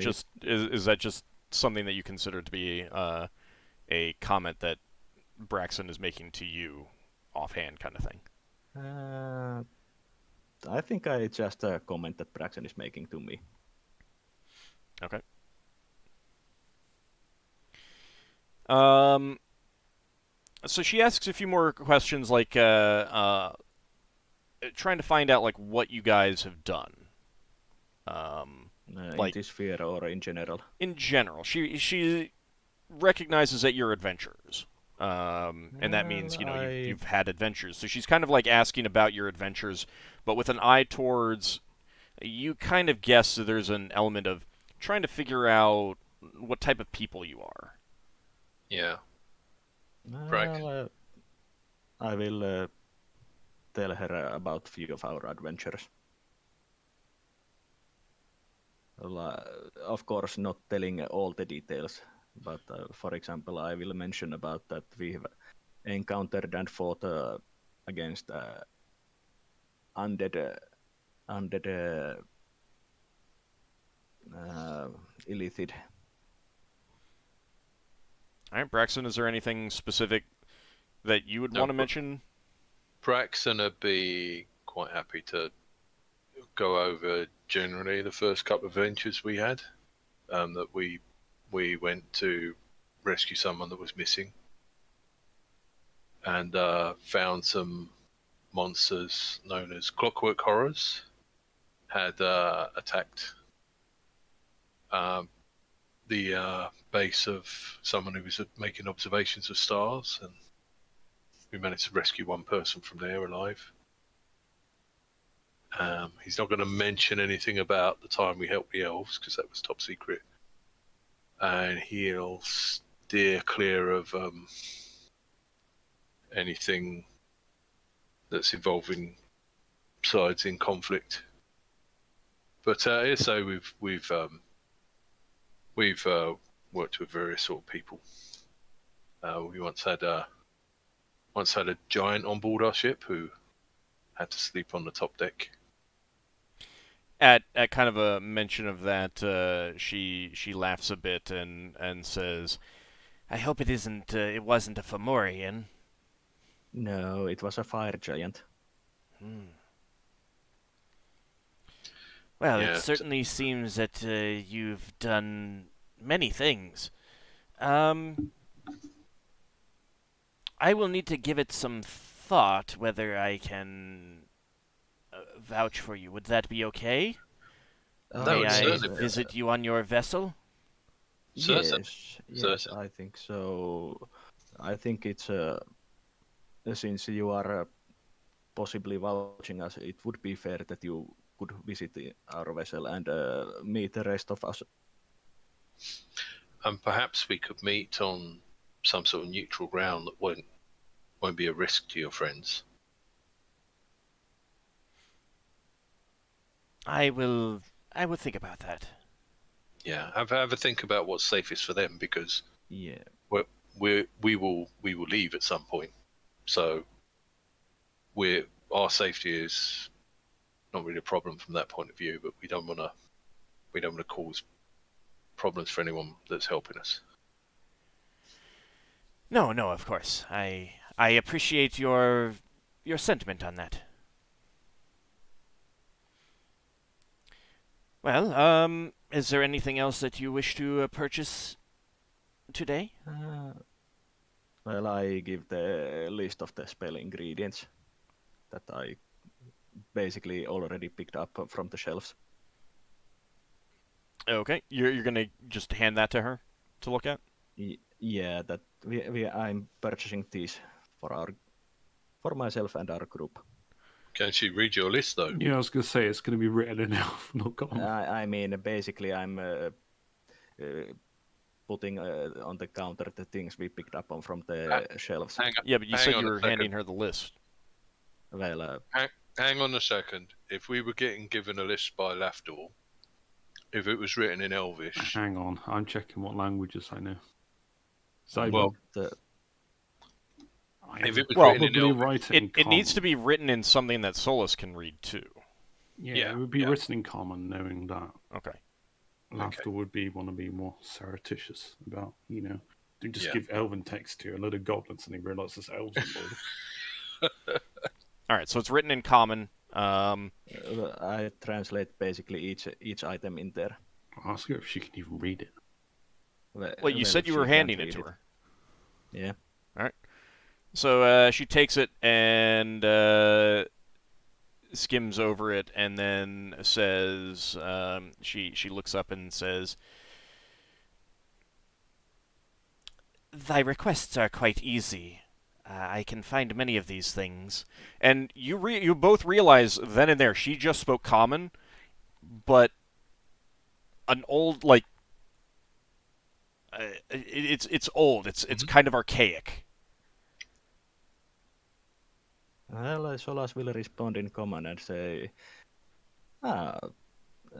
just something that you consider to be a comment that Braxon is making to you offhand, kind of thing? I think I just a comment that Braxon is making to me. Okay. So she asks a few more questions, like trying to find out like what you guys have done. In this sphere or in general? In general, she recognizes that you're adventurers, and that means you've had adventures. So she's kind of like asking about your adventures, but with an eye towards you. Kind of guess that there's an element of trying to figure out what type of people you are. Yeah. Well, I will tell her about few of our adventures. Of course, not telling all the details, but for example, I will mention about that we have encountered and fought against undead illithid. All right, Braxon, is there anything specific that you would want to mention? Braxon would be quite happy to go over generally the first couple of adventures we had. That we went to rescue someone that was missing, and found some monsters known as clockwork horrors had attacked the base of someone who was making observations of stars, and we managed to rescue one person from there alive. He's not going to mention anything about the time we helped the elves because that was top secret, and he'll steer clear of anything that's involving sides in conflict. But so we've worked with various sort of people. We once had a giant on board our ship who had to sleep on the top deck. At kind of a mention of that, she laughs a bit and says, "I hope it wasn't a Fomorian." No, it was a fire giant. Well, it certainly seems that you've done many things. I will need to give it some thought whether I can vouch for you. Would that be okay? May I visit you on your vessel? Yes, I think so. I think it's since you are possibly vouching us, it would be fair that you could visit our vessel and meet the rest of us. And perhaps we could meet on some sort of neutral ground that won't be a risk to your friends. I will think about that. Yeah, have a think about what's safest for them, because yeah, we will leave at some point. So our safety is not really a problem from that point of view, but we don't want to cause problems for anyone that's helping us. No, of course. I appreciate your sentiment on that. Well, is there anything else that you wish to purchase today? Well, I give the list of the spell ingredients that I basically already picked up from the shelves. Okay, you're gonna just hand that to her to look at? Yeah, that I'm purchasing these for myself and our group. Can she read your list though? Yeah, I was going to say it's going to be written in Elf, not Common. I mean, basically, I'm putting on the counter the things we picked up on from the shelves. Yeah, but you said you were handing her the list. Well, hang on a second. If we were getting given a list by Lafdul, if it was written in Elvish... Hang on, I'm checking what languages I know. So well, if it was probably written in Elvish, write it in it needs to be written in something that Solas can read too. Yeah, it would be written in Common, knowing that. Okay. Lafdul would want to be more surreptitious about, don't just give Elven text to a load of goblins and they realise it's elves on board. All right, so it's written in Common. I translate basically each item in there. I'll ask her if she can even read it. Well, you said you she were can't handing it read to her. Yeah. All right. So she takes it and skims over it, and then says, she looks up and says, "Thy requests are quite easy. I can find many of these things." And you both realize then and there she just spoke common, but an old it's old. It's kind of archaic. Well, Solas will respond in common and say,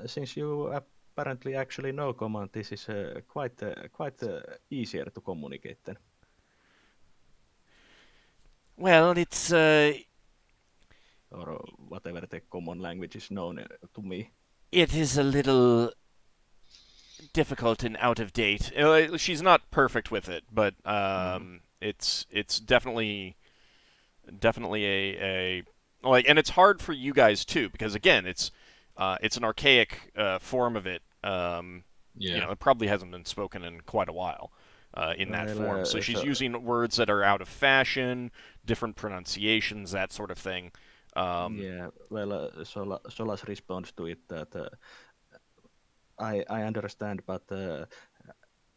since you apparently actually know common, this is quite easier to communicate then. Well, it's Or whatever the common language is known to me. it is a little difficult and out of date. She's not perfect with it, but it's definitely a like, and it's hard for you guys too, because again, it's an archaic form of it. It probably hasn't been spoken in quite a while in that form. So she's using words that are out of fashion, different pronunciations, that sort of thing. Solas responds to it that I understand, but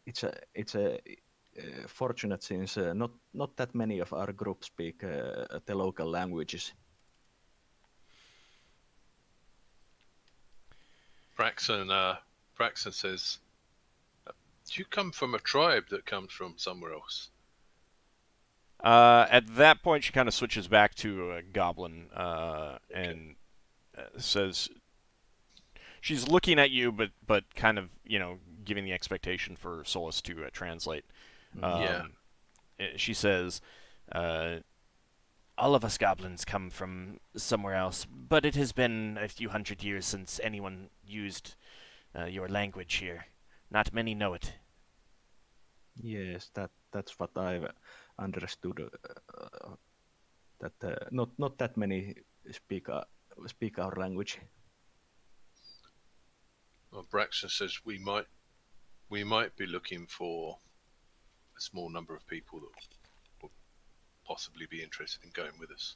it's a fortunate since not that many of our group speak the local languages. Braxon says, "Do you come from a tribe that comes from somewhere else?" At that point, she kind of switches back to a goblin and says, she's looking at you, but kind of giving the expectation for Solas to translate. She says, all of us goblins come from somewhere else, but it has been a few hundred years since anyone used your language here. Not many know it. Yes, that's what I've understood. That not that many speak our language. Well, Braxton says we might be looking for a small number of people that will possibly be interested in going with us.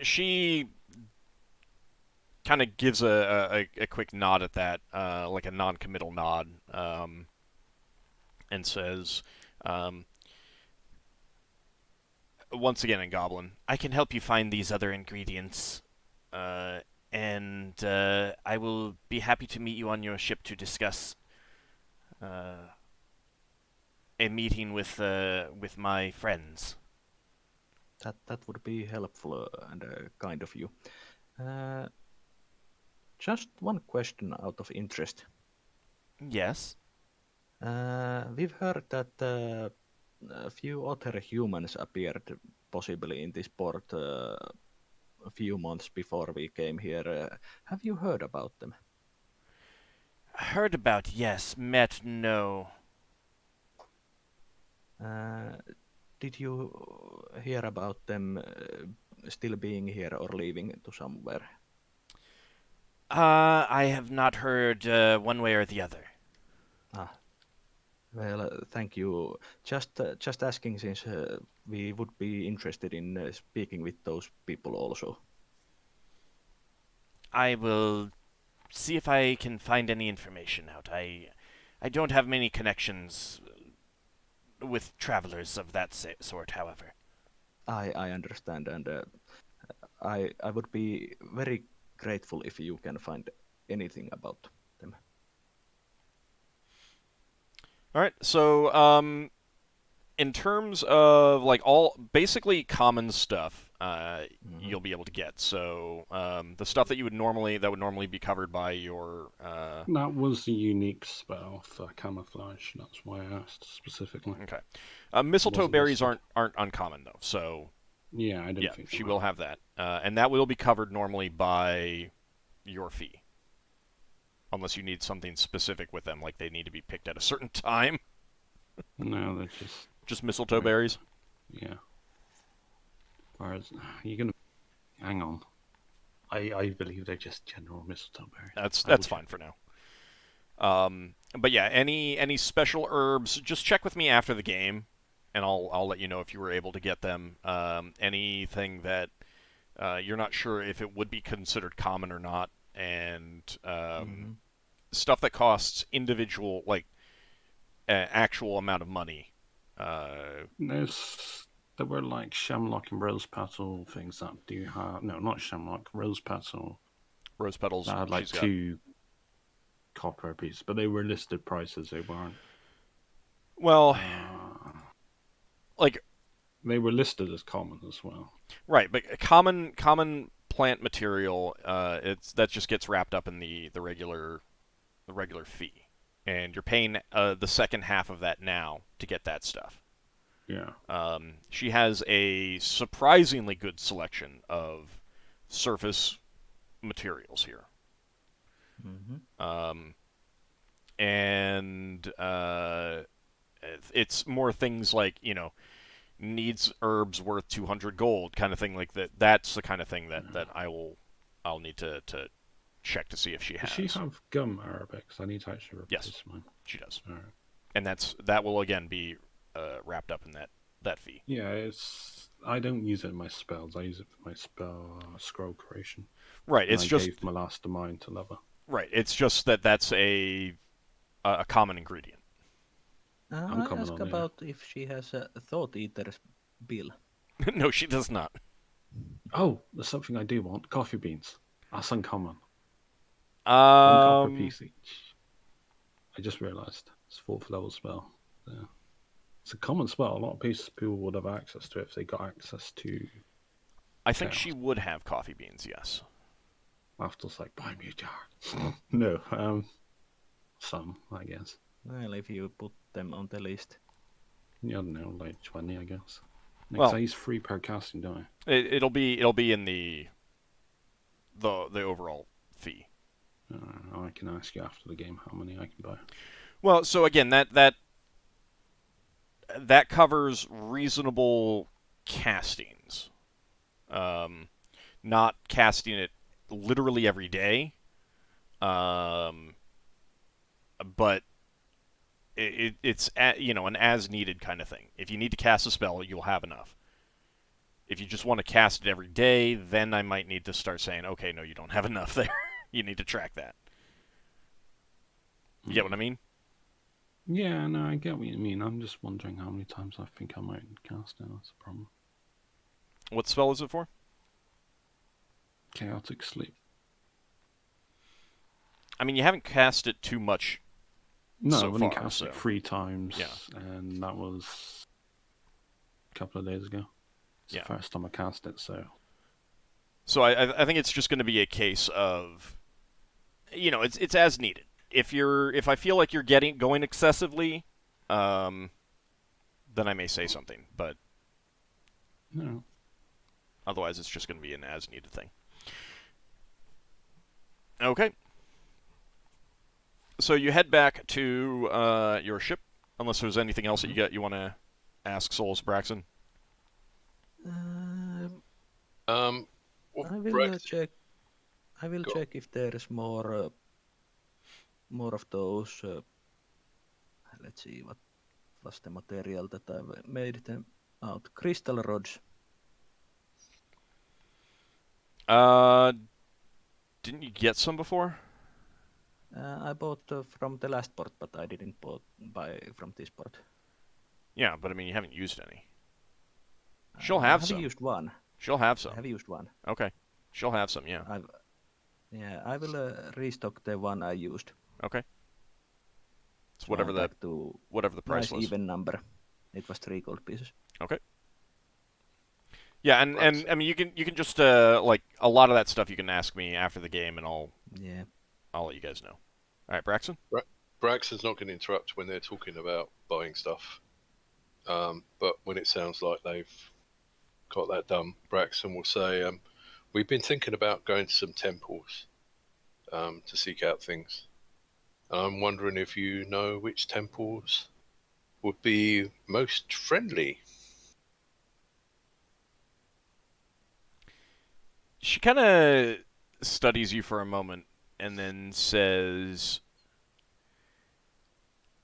She kind of gives a quick nod at that, like a non-committal nod, and says, once again in Goblin, I can help you find these other ingredients, and I will be happy to meet you on your ship to discuss a meeting with my friends. That would be helpful and kind of you. Just one question out of interest. Yes. We've heard that a few other humans appeared possibly in this port a few months before we came here. Have you heard about them? Heard about, yes. Met, no. Did you hear about them still being here or leaving to somewhere? I have not heard one way or the other. Well, thank you. Just asking since we would be interested in speaking with those people also. I will see if I can find any information out. I don't have many connections with travelers of that sort, however. I understand, and I would be very grateful if you can find anything about them. all right. So, in terms of like all basically common stuff, you'll be able to get. So, the stuff that would normally be covered by your. That was a unique spell for camouflage. That's why I asked specifically. Okay. Mistletoe Wasn't berries listed. aren't uncommon though. So. Yeah, I didn't think she so. will have that, and that will be covered normally by your fee, unless you need something specific with them, like they need to be picked at a certain time. No, they're Just mistletoe berries. Yeah. Whereas you're gonna hang on. I believe they're just general mistletoe berries. That's fine for now. But yeah, any special herbs, just check with me after the game, and I'll let you know if you were able to get them. Anything that you're not sure if it would be considered common or not, and stuff that costs individual actual amount of money. There were like Shamrock and Rose Petal things that do have not Shamrock, Rose Petal. Rose petals. That had like 2 copper pieces, but they were listed prices. They weren't. Well, like they were listed as common as well. Right, but common plant material, that just gets wrapped up in the regular fee, and you're paying the second half of that now to get that stuff. Yeah. She has a surprisingly good selection of surface materials here. And it's more things like, needs herbs worth 200 gold kind of thing like that. That's the kind of thing that I'll need to check to see if she has. Does she have gum Arabics? I need to actually replace mine. She does. All right. And that will again be wrapped up in that fee. Yeah, I don't use it in my spells. I use it for my scroll creation. Right. And I gave my last of mine to Leva. Right. It's just that's a common ingredient. I ask about if she has a Thought Eater's bill. No, she does not. Oh, there's something I do want. Coffee beans. That's uncommon. 1 copper piece each. I just realised. It's 4th level spell. Yeah. It's a common spell. A lot of people would have access to it if they got access to... I think she would have coffee beans, yes. Lafdul's like, buy me a jar. No, some, I guess. Well, if you put them on the list. Yeah, I don't know, like 20, I guess. Well, I use 3 per casting, don't I? It'll be in the overall fee. I can ask you after the game how many I can buy. Well, so again, that covers reasonable castings. Not casting it literally every day. But it's an as needed kind of thing. If you need to cast a spell, you'll have enough. If you just want to cast it every day, then I might need to start saying, okay, no, you don't have enough there. You need to track that. You get what I mean? Yeah, no, I get what you mean. I'm just wondering how many times I think I might cast it. That's a problem. What spell is it for? Chaotic Sleep. I mean, you haven't cast it too much. No, so I've only far, cast it 3 times, and that was a couple of days ago. It's the first time I cast it, so... So I think it's just going to be a case of, it's as needed. If I feel like you're going excessively, then I may say something, but no. Otherwise it's just going to be an as needed thing. Okay. So you head back to your ship, unless there's anything else that you want to ask Solas Braxon. I will check. I will check if there is more of those. Let's see what was the material that I've made them out. Crystal rods. Didn't you get some before? I bought from the last port, but I didn't buy from this port. Yeah, but I mean, you haven't used any. She'll have some. I have used one. She'll have some. I have used one. Okay. She'll have some, yeah. I will restock the one I used. Okay. It's whatever the price was. Even number. It was 3 gold pieces. Okay. Yeah, and I mean you can just like a lot of that stuff you can ask me after the game, and I'll let you guys know. All right, Braxon. Braxon's not going to interrupt when they're talking about buying stuff, but when it sounds like they've got that done, Braxon will say, "We've been thinking about going to some temples to seek out things. I'm wondering if you know which temples would be most friendly." She kind of studies you for a moment and then says,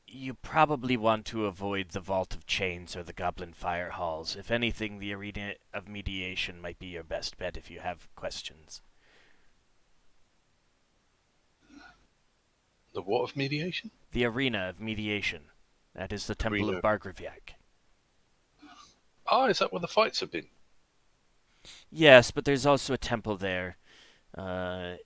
"You probably want to avoid the Vault of Chains or the Goblin Fire Halls. If anything, the Arena of Mediation might be your best bet if you have questions." The what of mediation? The Arena of Mediation. That is the Temple Arena. of Bargraviak. Ah, is that where the fights have been? Yes, but there's also a temple there. I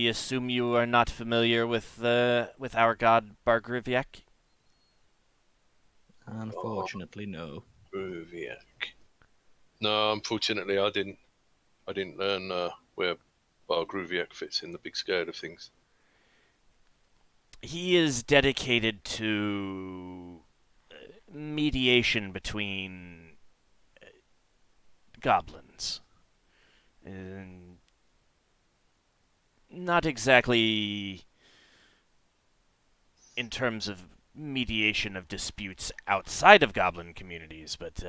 assume you are not familiar with our god Bargraviak? Unfortunately, no. Gruviak. No, unfortunately, I didn't. I didn't learn where Bar Gruviak fits in the big scale of things. He is dedicated to mediation between goblins. And not exactly in terms of mediation of disputes outside of goblin communities, but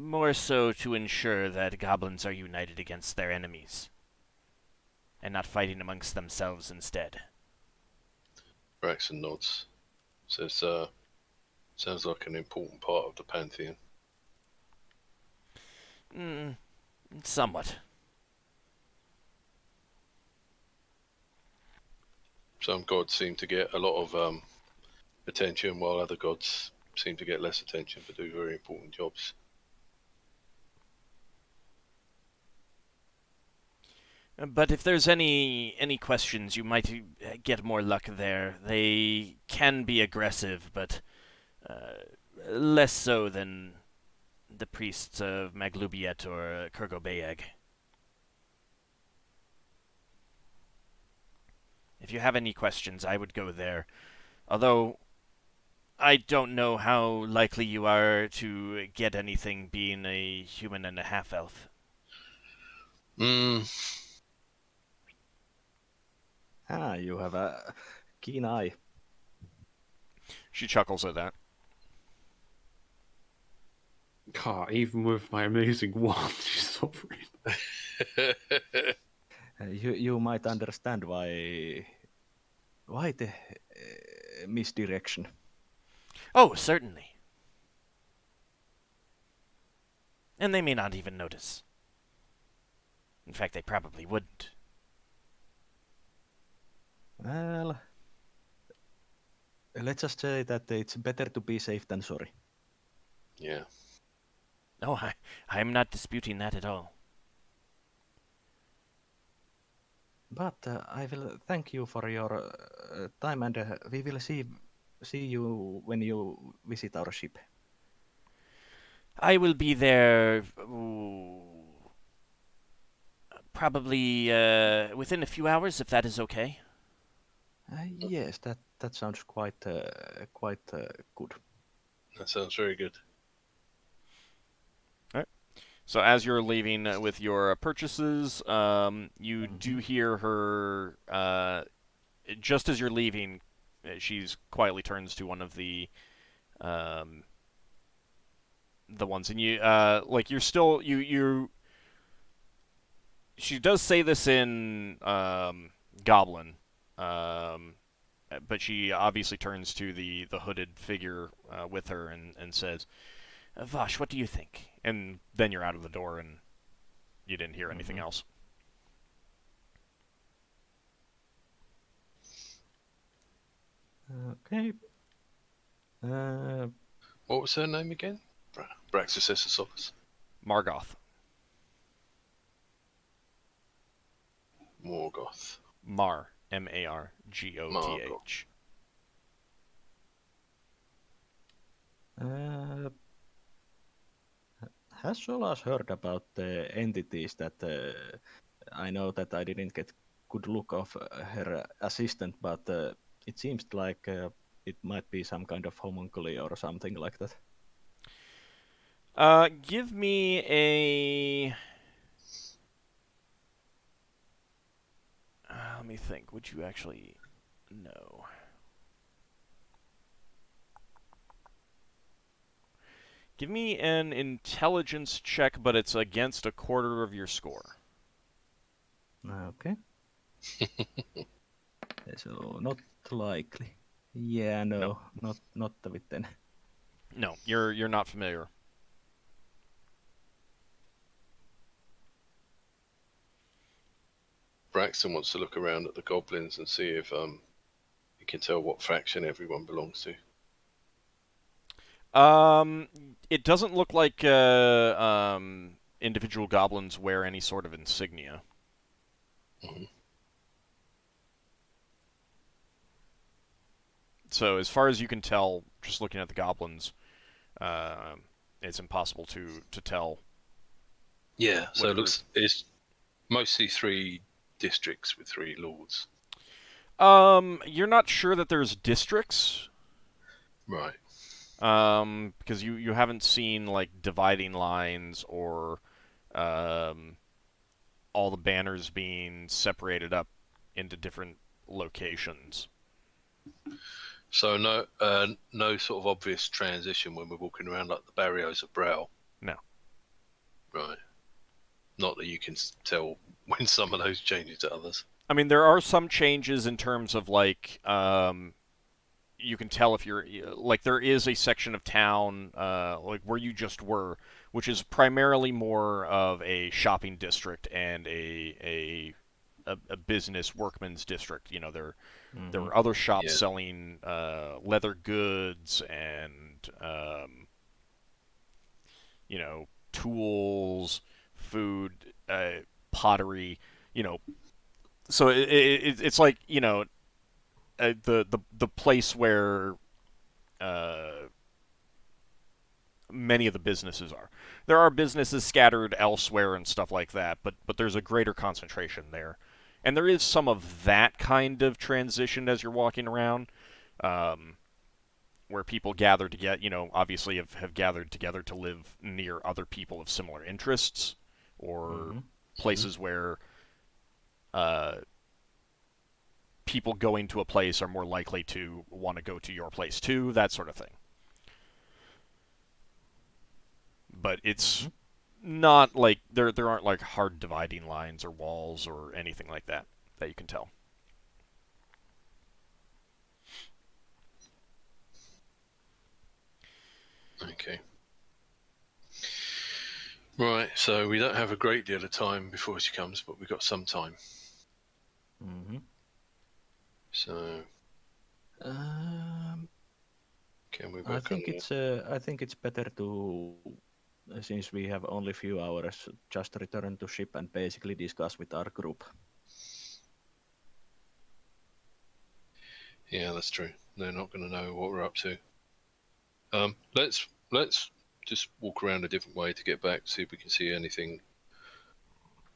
more so to ensure that goblins are united against their enemies and not fighting amongst themselves instead. Braxon nods. Says, sounds like an important part of the pantheon. Somewhat. Some gods seem to get a lot of attention, while other gods seem to get less attention but do very important jobs. But if there's any questions, you might get more luck there. They can be aggressive, but less so than the priests of Maglubiet or Kurgobayeg. If you have any questions, I would go there. Although, I don't know how likely you are to get anything being a human and a half-elf. You have a keen eye. She chuckles at that. God, even with my amazing wand, she's suffering. You might understand why the misdirection. Oh, certainly. And they may not even notice. In fact, they probably wouldn't. Well, let's just say that it's better to be safe than sorry. Yeah. Oh, I'm not disputing that at all. But I will thank you for your time, and we will see you when you visit our ship. I will be there probably within a few hours, if that is okay. Yes, that sounds quite good. That sounds very good. So as you're leaving with your purchases, you do hear her, just as you're leaving, she's quietly turns to one of the ones, and you, like, you're still, she does say this in, Goblin, but she obviously turns to the hooded figure with her and says, "Vosh, what do you think?" And then you're out of the door and you didn't hear anything else. Okay. What was her name again? Braxon says to Solas. Margoth. Morgoth. Mar. M-A-R-G-O-T-H. Has Solas heard about the entities that I know that I didn't get good look of her assistant, but it seems like it might be some kind of homunculi or something like that. Give me a... let me think. Would you actually know? Give me an intelligence check, but it's against a quarter of your score. Okay. So not likely. Yeah, no. Not with then. No, you're not familiar. Braxton wants to look around at the goblins and see if he can tell what faction everyone belongs to. It doesn't look like individual goblins wear any sort of insignia. Mhm. So as far as you can tell, just looking at the goblins, it's impossible to tell. Yeah, so What it's mostly 3 districts with 3 lords. You're not sure that there's districts, Right. because you haven't seen like dividing lines or all the banners being separated up into different locations. So no sort of obvious transition when we're walking around like the barrios of Brow. No. Right. Not that you can tell when some of those change to others. I mean, there are some changes in terms of like you can tell if you're like there is a section of town like where you just were, which is primarily more of a shopping district and a business workman's district. You know, there were other shops Yeah. selling leather goods and you know, tools, food, pottery. You know, so it's like, you know, the place where many of the businesses are. There are businesses scattered elsewhere and stuff like that, but there's a greater concentration there. And there is some of that kind of transition as you're walking around, where people gather together, you know, obviously have gathered together to live near other people of similar interests, or places where people going to a place are more likely to want to go to your place too, that sort of thing. But it's not like there aren't like hard dividing lines or walls or anything like that that you can tell. Okay. Right, so we don't have a great deal of time before she comes, but we've got some time. So can we work on I think it's better to, since we have only few hours, just return to ship and basically discuss with our group. Yeah, that's true. They're not going to know what we're up to. Let's just walk around a different way to get back, see if we can see anything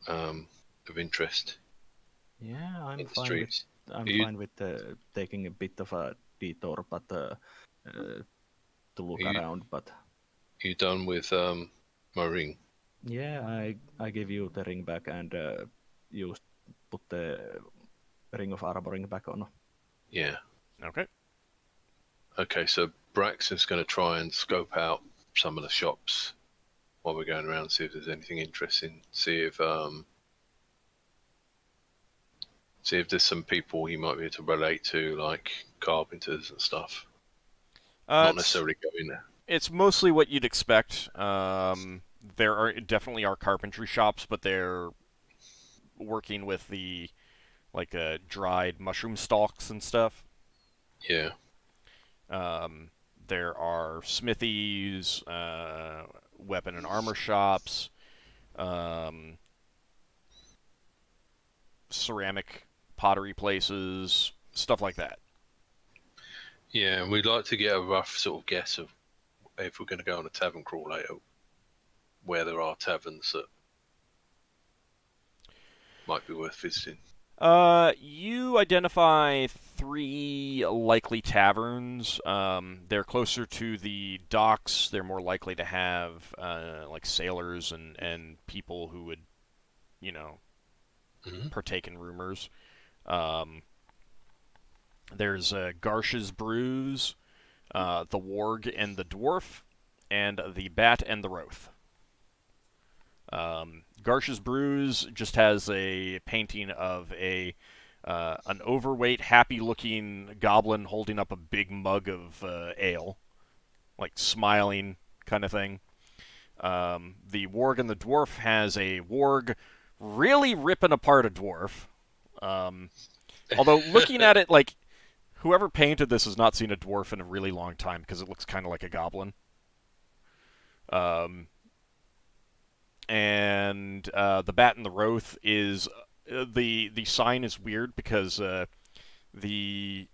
of interest. Yeah, I'm in the fine streets. with fine with taking a bit of a detour, but to look around. But you done with my ring? yeah, I give you the ring back and you put the ring of armoring back on. Yeah. Okay. Okay, so Braxon's going to try and scope out some of the shops while we're going around, see if there's anything interesting. See if there's some people he might be able to relate to, like carpenters and stuff. Not necessarily go in there. It's mostly what you'd expect. There are definitely are carpentry shops, but they're working with the like dried mushroom stalks and stuff. Yeah. There are smithies, weapon and armor shops, ceramic pottery places, stuff like that. Yeah, and we'd like to get a rough sort of guess of if we're going to go on a tavern crawl later, where there are taverns that might be worth visiting. You identify 3 likely taverns. They're closer to the docks. They're more likely to have like sailors and people who would, you know, partake in rumors. There's Garsh's Brews, the Warg and the Dwarf, and the Bat and the Wroth. Garsh's Brews just has a painting of an overweight, happy-looking goblin holding up a big mug of ale, like smiling kind of thing. The Warg and the Dwarf has a Warg really ripping apart a Dwarf. Although looking at it, like, whoever painted this has not seen a Dwarf in a really long time because it looks kind of like a goblin. And the Bat and the Wroth is the sign is weird because the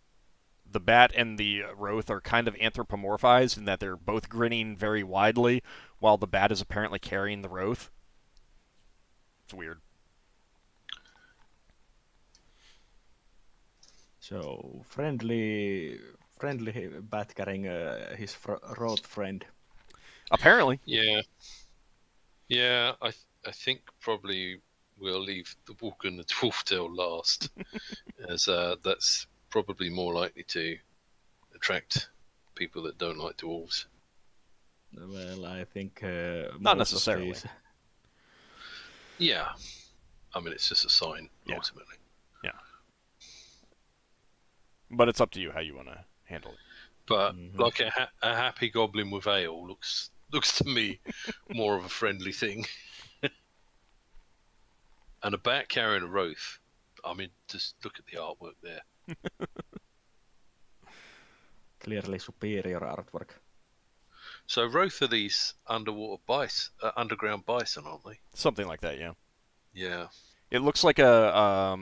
Bat and the Wroth are kind of anthropomorphized in that they're both grinning very widely, while the Bat is apparently carrying the Wroth. It's weird. So friendly Bat carrying his Wroth friend. Apparently. Yeah. I think probably we'll leave the Walk and the Dwarf till last, as that's probably more likely to attract people that don't like dwarves. Well, I think Not most necessarily. Of these... Yeah, I mean it's just a sign Yeah. ultimately. Yeah. But it's up to you how you want to handle it. But like a happy goblin with ale looks to me more of a friendly thing. And a bat carrying a Wroth. I mean, just look at the artwork there. Clearly superior artwork. So Wroth are these underground bison, aren't they? Something like that, yeah. Yeah. It looks like a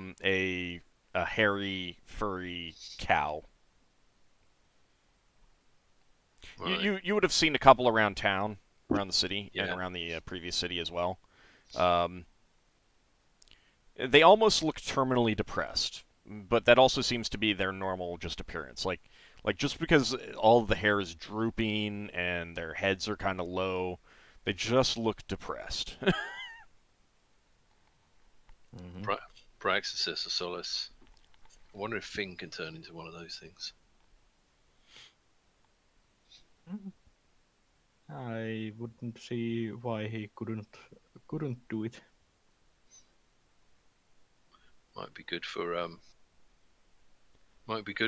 hairy, furry cow. Right. You would have seen a couple around town, around the city, and Yeah. around the previous city as well. They almost look terminally depressed, but that also seems to be their normal just appearance. Like just because all of the hair is drooping and their heads are kind of low, they just look depressed. Braxon says to Solas, I wonder if Finn can turn into one of those things. I wouldn't see why he couldn't do it. Might be good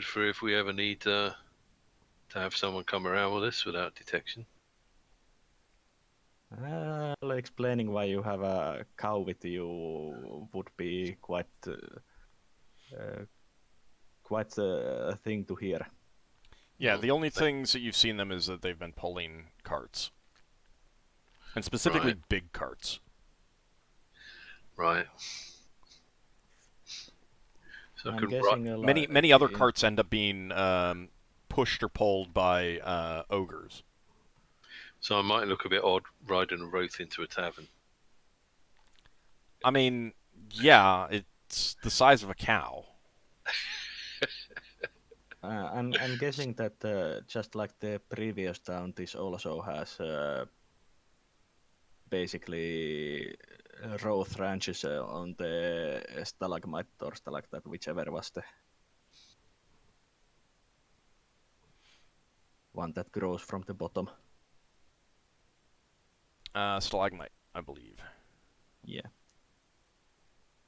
for if we ever need to have someone come around with us without detection. Explaining why you have a cow with you would be quite a thing to hear. Yeah, the only things that you've seen them is that they've been pulling carts. And specifically big carts. Right. So I'm guessing many other carts end up being pushed or pulled by ogres. So I might look a bit odd riding a Wroth into a tavern. I mean, yeah, it's the size of a cow. I'm guessing that just like the previous town, this also has basically Wroth ranches on the stalagmite or stalactite, whichever was the one that grows from the bottom. Stalagmite, I believe. Yeah.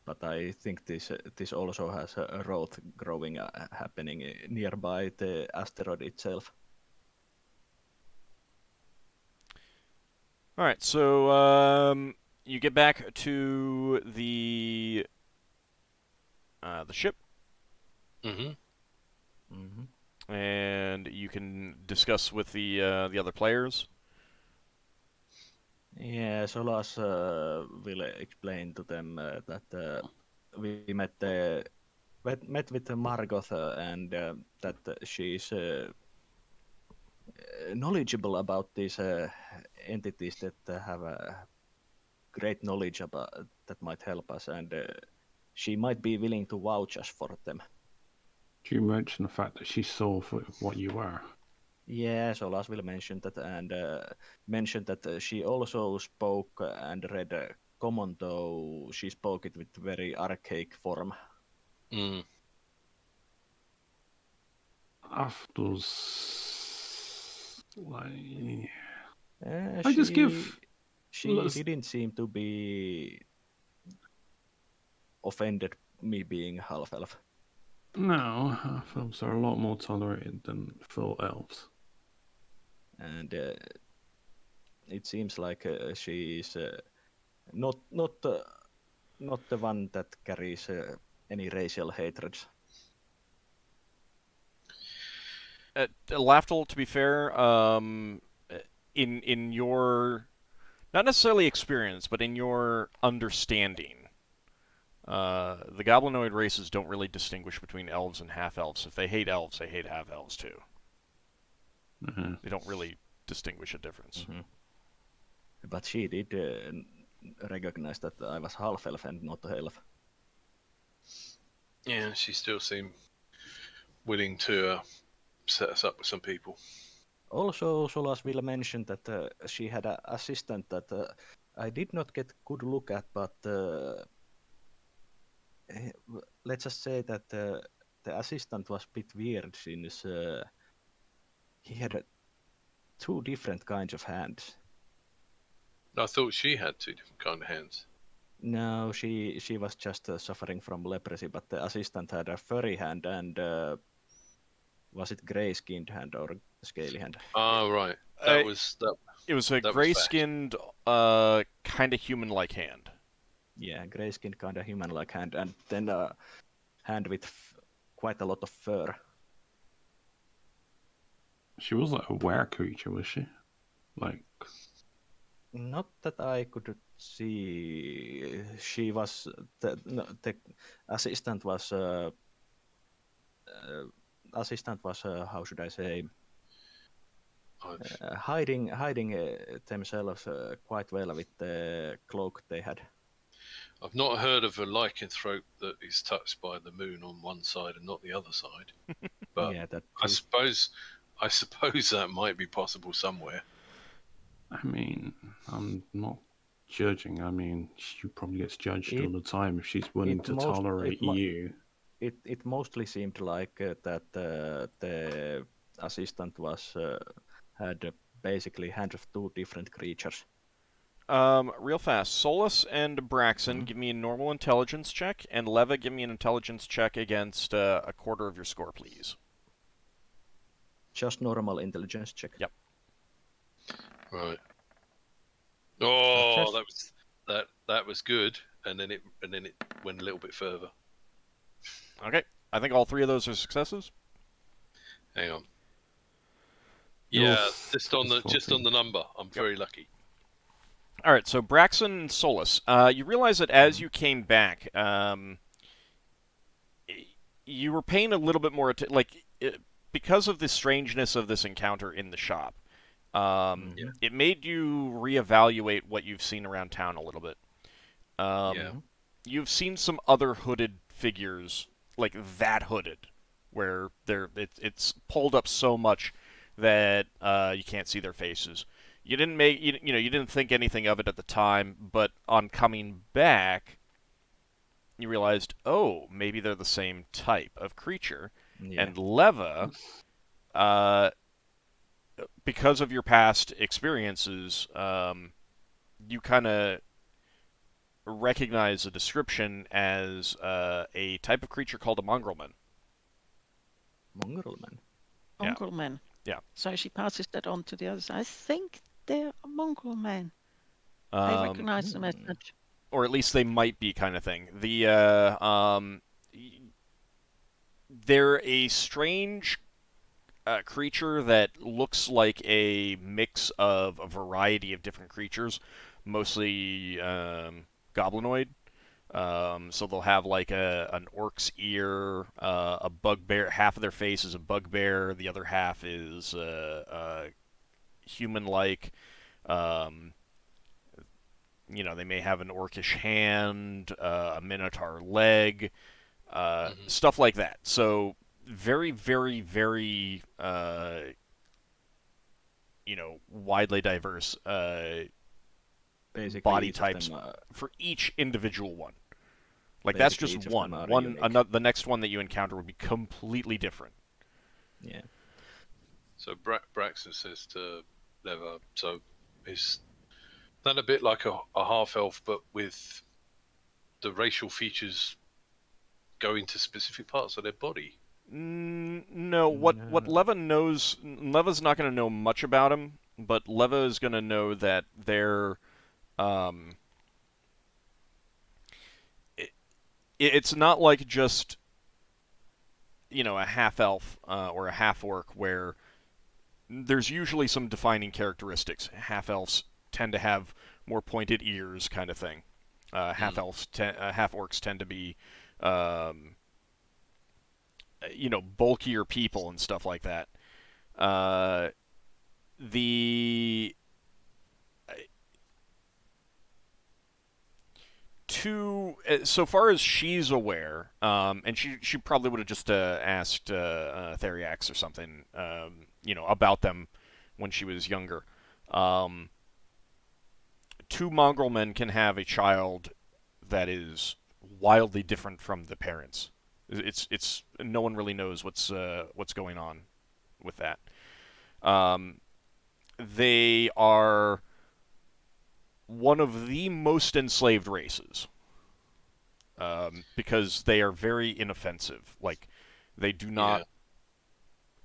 But I think this also has a Wroth growing happening nearby the asteroid itself. All right, so you get back to the ship, and you can discuss with the other players. Yeah, Solas will explain to them that we met with Margot and that she's knowledgeable about these entities that have great knowledge about that might help us, and she might be willing to vouch us for them. Do you mention the fact that she saw what you were? Yeah, Solas will mention that, and mention that she also spoke and read common, though she spoke it with very archaic form. Lafdul's like I just give. She didn't seem to be offended me being half-elf. No, half-elves are a lot more tolerated than full elves. And it seems like she is not the one that carries any racial hatreds. Lafdul, to be fair, in your not necessarily experience, but in your understanding, the goblinoid races don't really distinguish between elves and half-elves. If they hate elves, they hate half-elves too. Mm-hmm. They don't really distinguish a difference. Mm-hmm. But she did recognize that I was half-elf and not a elf. Yeah, she still seemed willing to set us up with some people. Also, Solas will mention that she had an assistant that I did not get good look at, but let's just say that the assistant was a bit weird since he had 2 different kinds of hands. I thought she had 2 different kind of hands. No, she was just suffering from leprosy, but the assistant had a furry hand and was it grey-skinned hand or scaly hand? Oh, right. That was that. It was a that was gray-skinned, kind of human-like hand. Yeah, grey-skinned kind of human-like hand, and then a hand with quite a lot of fur. She was like a were creature, was she? Like, Not that I could see. She was the assistant was how should I say, hiding themselves quite well with the cloak they had. I've not heard of a lycanthrope that is touched by the moon on one side and not the other side. But Yeah, that I suppose that might be possible somewhere. I mean, I'm not judging. I mean, she probably gets judged all the time if she's willing to tolerate you. It mostly seemed like that the assistant had basically hands of 2 different creatures. Real fast. Solas and Braxon, give me a normal intelligence check, and Leva, give me an intelligence check against a quarter of your score, please. Just normal intelligence check. Yep. Right. Oh, that was good, and then it went a little bit further. Okay. I think all 3 of those are successes. Hang on. Yeah, just on the number. I'm very lucky. All right, so Braxon and Solas, you realize that as you came back, you were paying a little bit more attention, because of the strangeness of this encounter in the shop. It made you reevaluate what you've seen around town a little bit. You've seen some other hooded figures, like that hooded, where it's pulled up so much that you can't see their faces. You didn't you didn't think anything of it at the time, but on coming back, you realized, oh, maybe they're the same type of creature. Yeah. And Leva, because of your past experiences, you kind of recognize the description as a type of creature called a mongrelman. Mongrelman? Mongrelman. Yeah. So she passes that on to the others. I think they're a mongrelman. I recognize them as such. Or at least they might be, kind of thing. They're a strange creature that looks like a mix of a variety of different creatures, mostly goblinoid. So they'll have like an orc's ear, a bugbear. Half of their face is a bugbear. The other half is human-like. They may have an orcish hand, a minotaur leg, stuff like that. So very, very, very, widely diverse body types for each individual one. Like that's just one. The next one that you encounter would be completely different. Yeah. So Braxon says to Leva, so Is that a bit like a half-elf, but with the racial features going to specific parts of their body? No, what Leva knows, Leva's not going to know much about him, but Leva is going to know that they're, it's not like just, a half-elf or a half-orc where there's usually some defining characteristics. Half-elves tend to have more pointed ears, kind of thing. Half-orcs tend to be, bulkier people and stuff like that. So far as she's aware, and she probably would have just asked Theriax or something, about them when she was younger. 2 mongrel men can have a child that is wildly different from the parents. It's no one really knows what's going on with that. They are one of the most enslaved races because they are very inoffensive. Like, they do not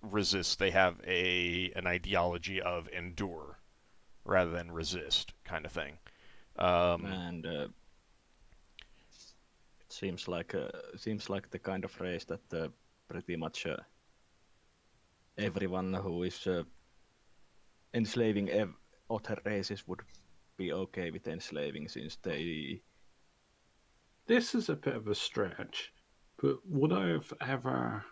resist. They have an ideology of endure rather than resist, kind of thing. And it seems like the kind of race that pretty much everyone who is enslaving other races would be okay with enslaving, since they... This is a bit of a stretch, but would I have ever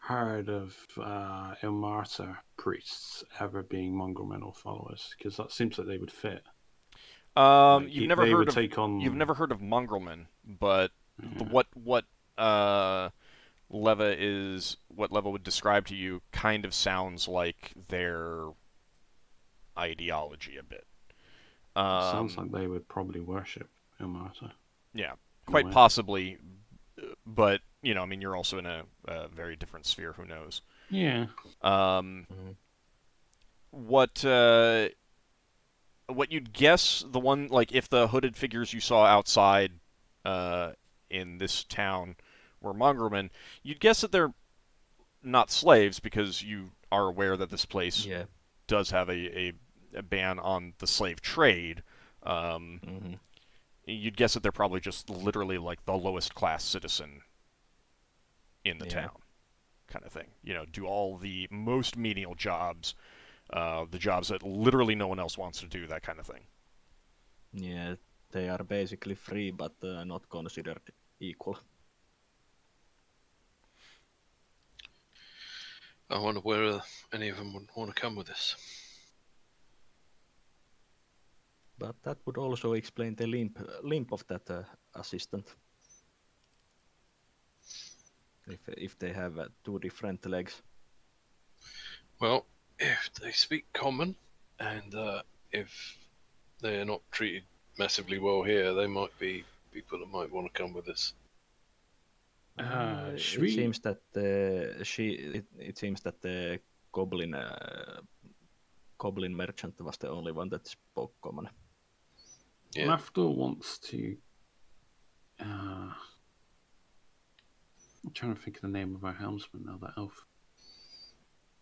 heard of Ilmarta priests ever being mongrel men or followers? Because that seems like they would fit. You've never heard of mongrelmen, but what Leva would describe to you kind of sounds like their ideology a bit. Sounds like they would probably worship Ilmarta. Yeah, quite possibly, but you're also in a very different sphere. Who knows? Yeah. What you'd guess, the one, like, if the hooded figures you saw outside in this town were mongrelmen, you'd guess that they're not slaves, because you are aware that this place does have a ban on the slave trade. You'd guess that they're probably just literally like the lowest class citizen in the town, kind of thing. Do all the most menial jobs, the jobs that literally no one else wants to do, that kind of thing. Yeah, they are basically free, but not considered equal. I wonder where any of them would want to come with this. But that would also explain the limp of that assistant. If they have 2 different legs. Well, if they speak common, and if they are not treated massively well here, they might be people that might want to come with us. It seems that the goblin merchant was the only one that spoke common. Yeah. Lafdul wants to. I'm trying to think of the name of our helmsman now. That elf.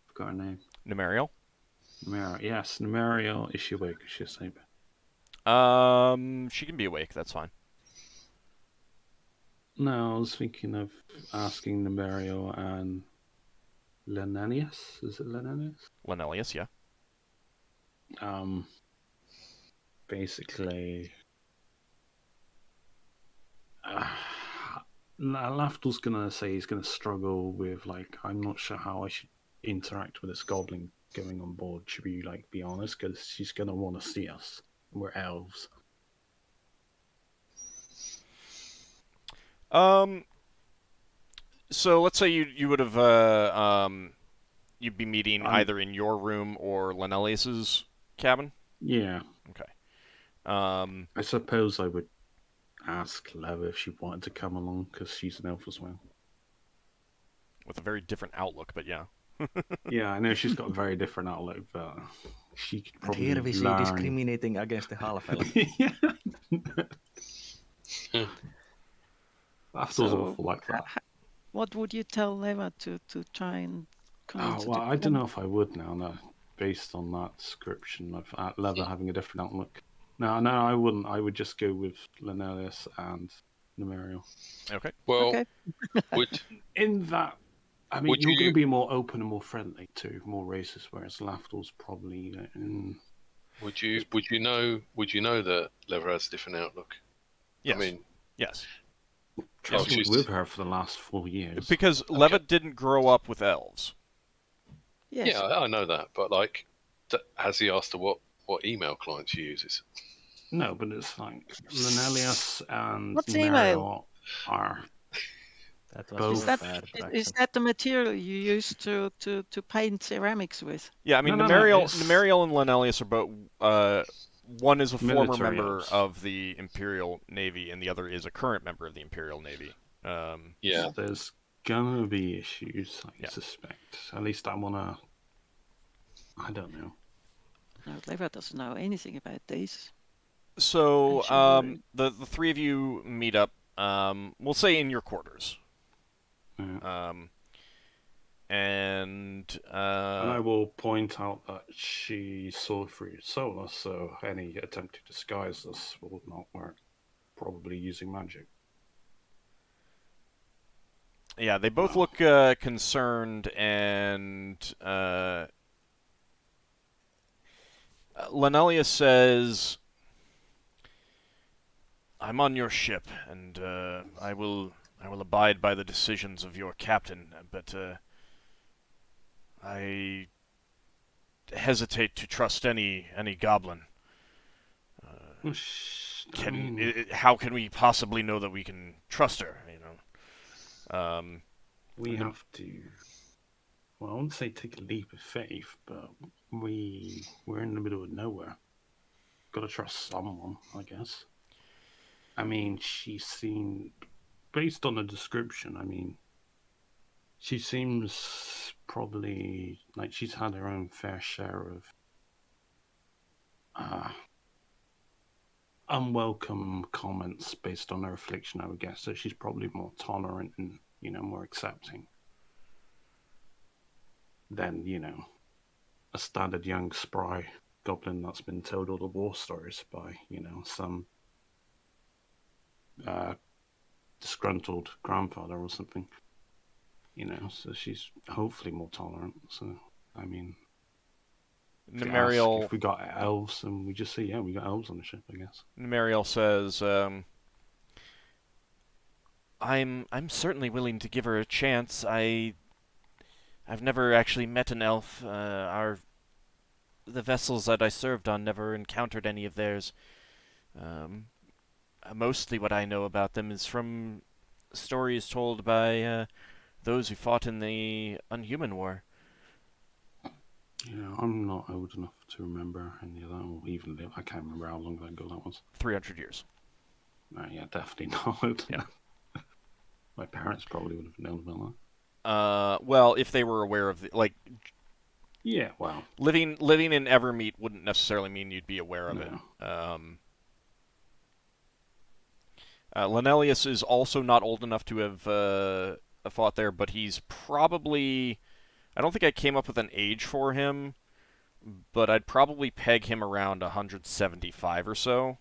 I've got her name. Nemariel? Nemariel, yes. Nemariel, is she awake? Is she asleep? She can be awake. That's fine. No, I was thinking of asking Nemariel and Lenanius. Is it Lenanius? Lenelius, yeah. Basically, Lafdul's gonna say he's gonna struggle with, like, I'm not sure how I should interact with this goblin going on board. Should we, like, be honest? Because she's gonna want to see us. We're elves. So let's say you would have you'd be meeting either in your room or Lenelius's cabin. Yeah. Okay. I suppose I would ask Leva if she wanted to come along, because she's an elf as well. With a very different outlook, but yeah. Yeah, I know she's got a very different outlook, but she could And probably here we see learn. discriminating against the half-elf. Yeah. Lafdul's So, awful like that. what would you tell Leva to try and come Oh, into well, the I don't know if I would now, no, based on that description of Leva having a different outlook. No, I wouldn't. I would just go with Lenelius and Nemerial. Okay. Well, Okay. would In that, I mean, Would you're you- going to be more open and more friendly to more races, whereas Lafdul's probably. would you know that Lever has a different outlook? Yes. I mean, yes. Traveled she's- with her for the last 4 years. Because Levitt didn't grow up with elves. Yes. yeah, I know that, but like, has he asked her what email client she uses? No, but it's like Lenelius and What's Nemerial are. That was Both. so Is bad, Is Braxon. that the material you use to paint ceramics with? Yeah, I mean, No, it's- Nemerial and Lenelius are both. One is a former Military member elves. of the Imperial Navy, and the other is a current member of the Imperial Navy. Yeah, There's gonna be issues, I Yeah. suspect. At least I wanna. I don't know. No, Leva doesn't know anything about these. So, Actually, the three of you meet up. We'll say in your quarters. Yeah. And And I will point out that she saw through Solas, so any attempt to disguise this will not work. Probably using magic. yeah, they both Wow. look concerned, and Lenelius says, "I'm on your ship, and I will abide by the decisions of your captain, but I hesitate to trust any goblin. How can we possibly know that we can trust her? You know, We have to. Well, I wouldn't say take a leap of faith, but we're in the middle of nowhere. Got to trust someone, I guess. I mean, she seemed, based on the description, I mean, she seems probably like she's had her own fair share of unwelcome comments based on her affliction, I would guess. So she's probably more tolerant and, more accepting than, a standard young spry goblin that's been told all the war stories by, some disgruntled grandfather or something. So she's hopefully more tolerant. So, I mean, Nemerial if we got elves, and we just say, yeah, we got elves on the ship, I guess. Nemerial says, I'm certainly willing to give her a chance. I've never actually met an elf. The vessels that I served on never encountered any of theirs. Mostly what I know about them is from stories told by those who fought in the Unhuman War. Yeah, I'm not old enough to remember any of that, or even live. I can't remember how long ago that was. 300 years. Yeah, definitely not old Yeah. enough. My parents probably would have known about that. Well, if they were aware of Yeah, well, living in Evermeet wouldn't necessarily mean you'd be aware of it. Lenelius is also not old enough to have fought there, but he's probably... I don't think I came up with an age for him, but I'd probably peg him around 175 or so.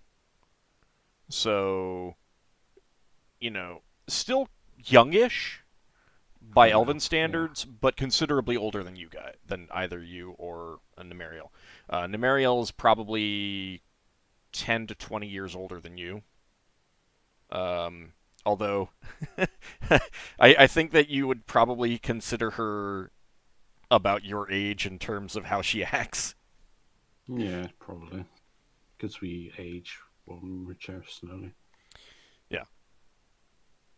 So, still youngish by Elven standards, but considerably older than than either you or Nemerial. Nemerial is probably 10 to 20 years older than you. Although, I think that you would probably consider her about your age in terms of how she acts. Yeah, probably. Because we age or mature slowly. Yeah.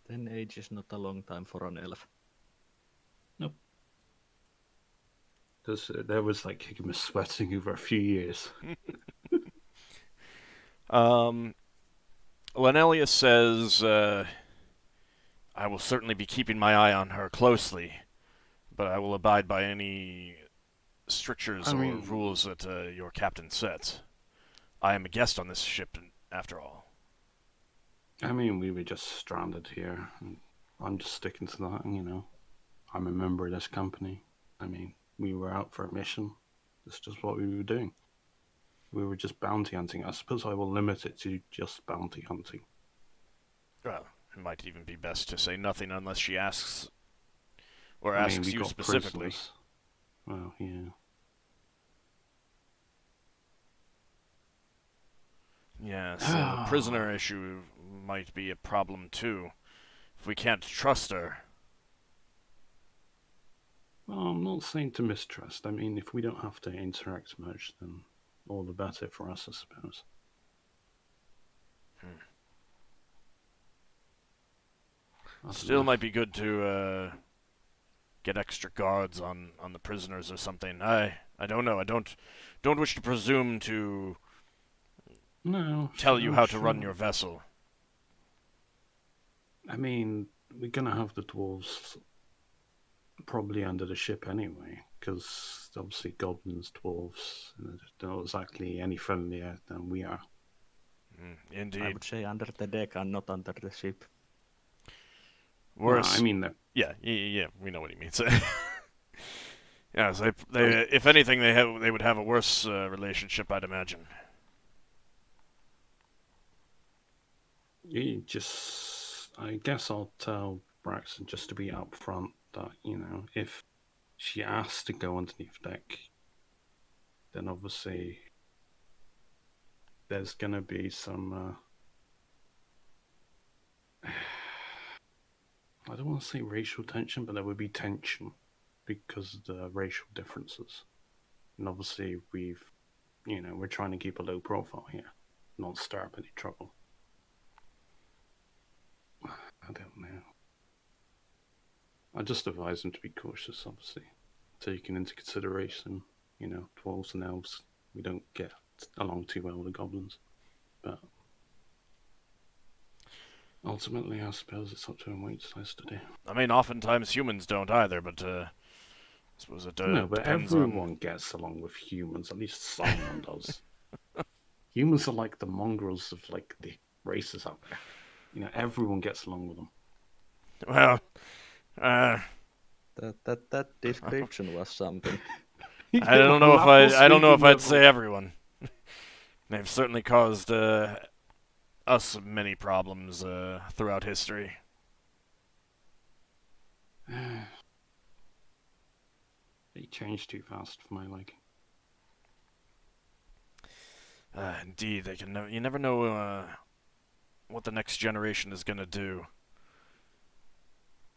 Then age is not a long time for an elf. Nope. There was like him sweating over a few years. Lenelius says, I will certainly be keeping my eye on her closely, but I will abide by any strictures I or mean- rules that your captain sets. I am a guest on this ship, after all. I mean, we were just stranded here. And I'm just sticking to that, you know. I'm a member of this company. I mean, we were out for a mission. That's just what we were doing. We were just bounty hunting. I suppose I will limit it to just bounty hunting. Well, it might even be best to say nothing unless she asks, or I mean, asks we you got specifically. prisoners. Well, yeah. Yes, the prisoner issue might be a problem too. If we can't trust her. Well, I'm not saying to mistrust. I mean, if we don't have to interact much, then all the better for us, I suppose. I don't Still know. might be good to get extra guards on the prisoners or something. I don't know. I don't wish to presume to No, tell you I'm how to run sure. your vessel. I mean, we're gonna have the dwarves probably under the ship anyway, because obviously goblins, dwarves, they're not exactly any friendlier than we are. Indeed. I would say under the deck and not under the ship. Worse. Well, I mean, Yeah, we know what he means. Yes, they if anything, they would have a worse relationship, I'd imagine. I guess I'll tell Braxon just to be upfront that, you know, if she asks to go underneath deck, then obviously there's gonna be some. I don't want to say racial tension, but there would be tension because of the racial differences. And obviously, we're trying to keep a low profile here, not stir up any trouble. I don't know. I just advise them to be cautious, obviously, taking into consideration, you know, dwarves and elves. We don't get along too well with the goblins, but ultimately, I suppose it's up to them what he decides to do. I mean, oftentimes humans don't either, but I suppose it No, but depends everyone on. gets along with humans. At least someone does. Humans are like the mongrels of like the races out there. You know, everyone gets along with them. Well, That description was something. I don't know if I'd say everyone. They've certainly caused us many problems throughout history. They change too fast for my liking. Indeed, they can. You never know what the next generation is gonna do.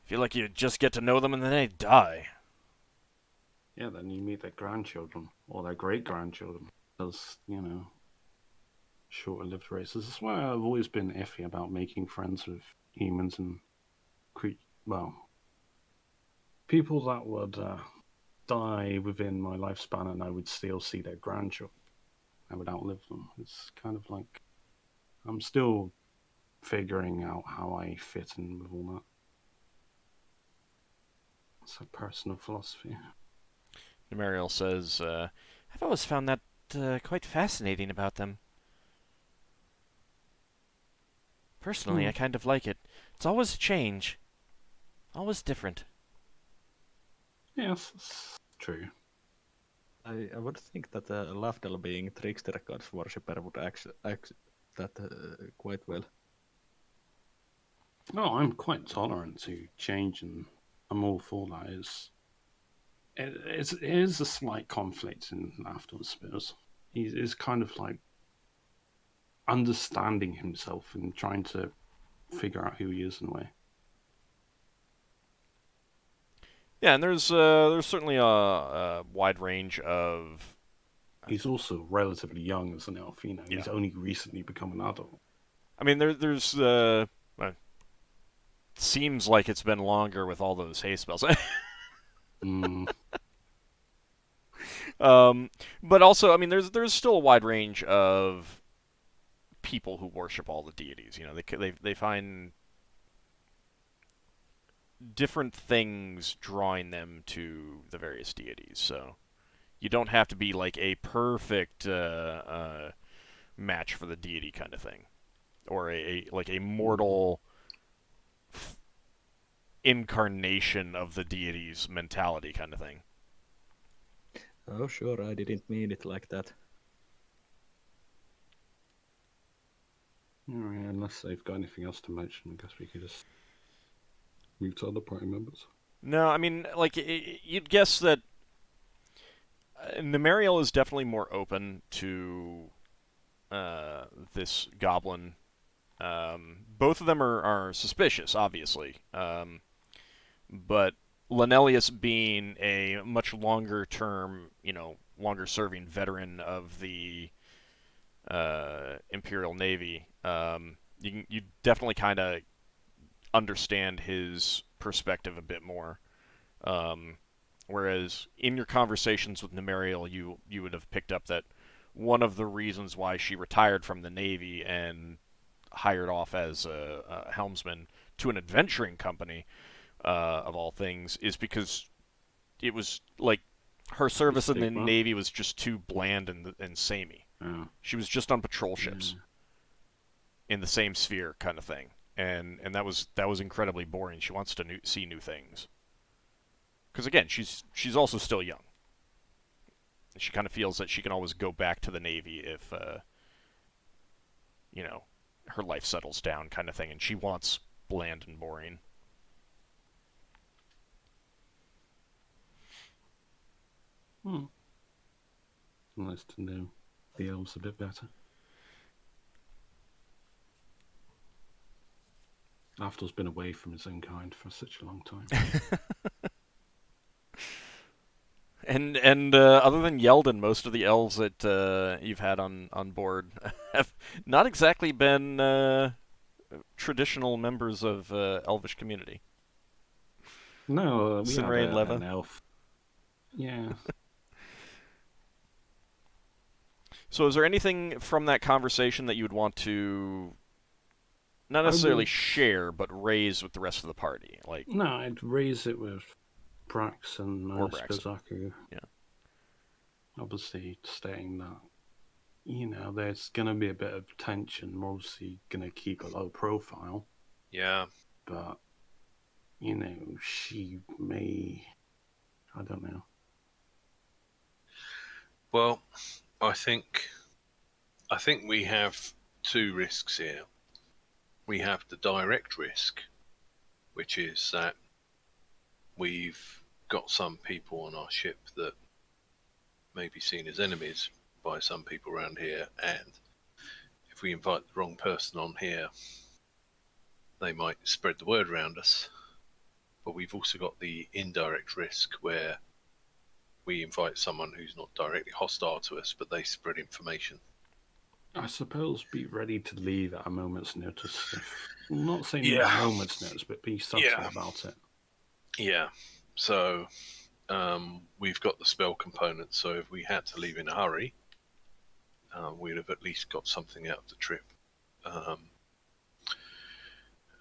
Feel like you just get to know them and then they die. Yeah, then you meet their grandchildren or their great grandchildren. Those, you know, shorter-lived races. That's why I've always been iffy about making friends with humans and people that would die within my lifespan, and I would still see their grandchildren. I would outlive them. It's kind of like I'm still figuring out how I fit in with all that. It's a personal philosophy. Nemariel says, I've always found that quite fascinating about them. Personally, I kind of like it. It's always a change. Always different. Yes, that's true. I would think that Lafdul being trickster gods worshipper would act that quite well. No, I'm quite tolerant to change, and I'm all for that. It is a slight conflict in Lafdul, I suppose. He is kind of like understanding himself and trying to figure out who he is in a way. Yeah, and there's certainly a wide range of. He's also relatively young as an elf, you know. Yeah. He's only recently become an adult. I mean, there's seems like it's been longer with all those haste spells. But also, I mean, there's still a wide range of people who worship all the deities. You know, they find different things drawing them to the various deities. So, You don't have to be like a perfect match for the deity kind of thing, or like a mortal incarnation of the deity's mentality kind of thing. Oh, sure, I didn't mean it like that. Alright, unless they've got anything else to mention, I guess we could just move to other party members. No, I mean, like, you'd guess that Nemariel is definitely more open to this goblin. Both of them are suspicious, obviously. But Lenelius being a much longer term, longer serving veteran of the Imperial Navy, you definitely kind of understand his perspective a bit more. Whereas in your conversations with Nemariel, you would have picked up that one of the reasons why she retired from the Navy and hired off as a helmsman to an adventuring company, of all things, is because it was like her service in the Navy was just too bland and samey. Oh. She was just on patrol ships in the same sphere kind of thing, and that was incredibly boring. She wants to see new things. Because again, she's also still young. She kind of feels that she can always go back to the Navy if, her life settles down, kind of thing. And she wants bland and boring. Nice to know the elves a bit better. Lafdul's been away from his own kind for such a long time. And other than Yeldon, most of the elves that you've had on board have not exactly been traditional members of elvish community. No, we Sinray and have Leva. an elf. Yeah. So is there anything from that conversation that you would want to not necessarily share, but raise with the rest of the party? Like, no, I'd raise it with Braxon or and Braxon. Spizaku. Yeah. Obviously stating that, there's going to be a bit of tension. We're obviously going to keep a low profile. Yeah. But, she may... I don't know. Well, I think we have two risks here. We have the direct risk, which is that we've got some people on our ship that may be seen as enemies by some people around here, and if we invite the wrong person on here, they might spread the word around us. But we've also got the indirect risk where we invite someone who's not directly hostile to us, but they spread information. I suppose be ready to leave at a moment's notice. I'm not saying Yeah. a moment's notice, but be subtle about it. Yeah. So we've got the spell component, so if we had to leave in a hurry, we'd have at least got something out of the trip.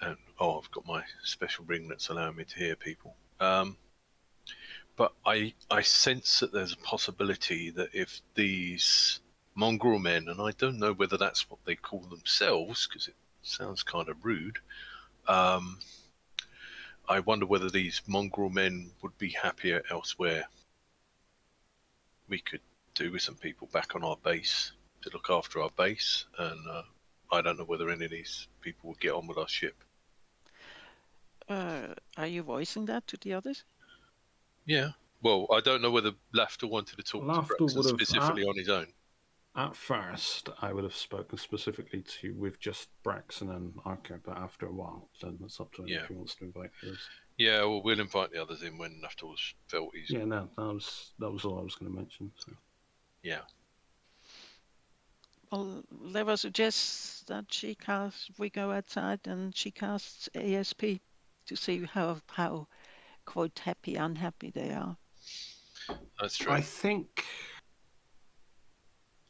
And I've got my special ring that's allowing me to hear people. But I sense that there's a possibility that if these mongrel men, and I don't know whether that's what they call themselves, because it sounds kind of rude, I wonder whether these mongrel men would be happier elsewhere. We could do with some people back on our base to look after our base, and I don't know whether any of these people would get on with our ship. Are you voicing that to the others? Yeah. Well, I don't know whether Lafdul wanted to talk to Braxon specifically on his own. At first, I would have spoken specifically with just Braxon and Ockar, but after a while, then it's up to him if he wants to invite others. Yeah, well, we'll invite the others in when Lafdul's felt easy. Yeah, no, that was all I was going to mention. So. Yeah. Well, Leva suggests that we go outside and she casts ASP to see how quote happy, unhappy they are. That's true. I think,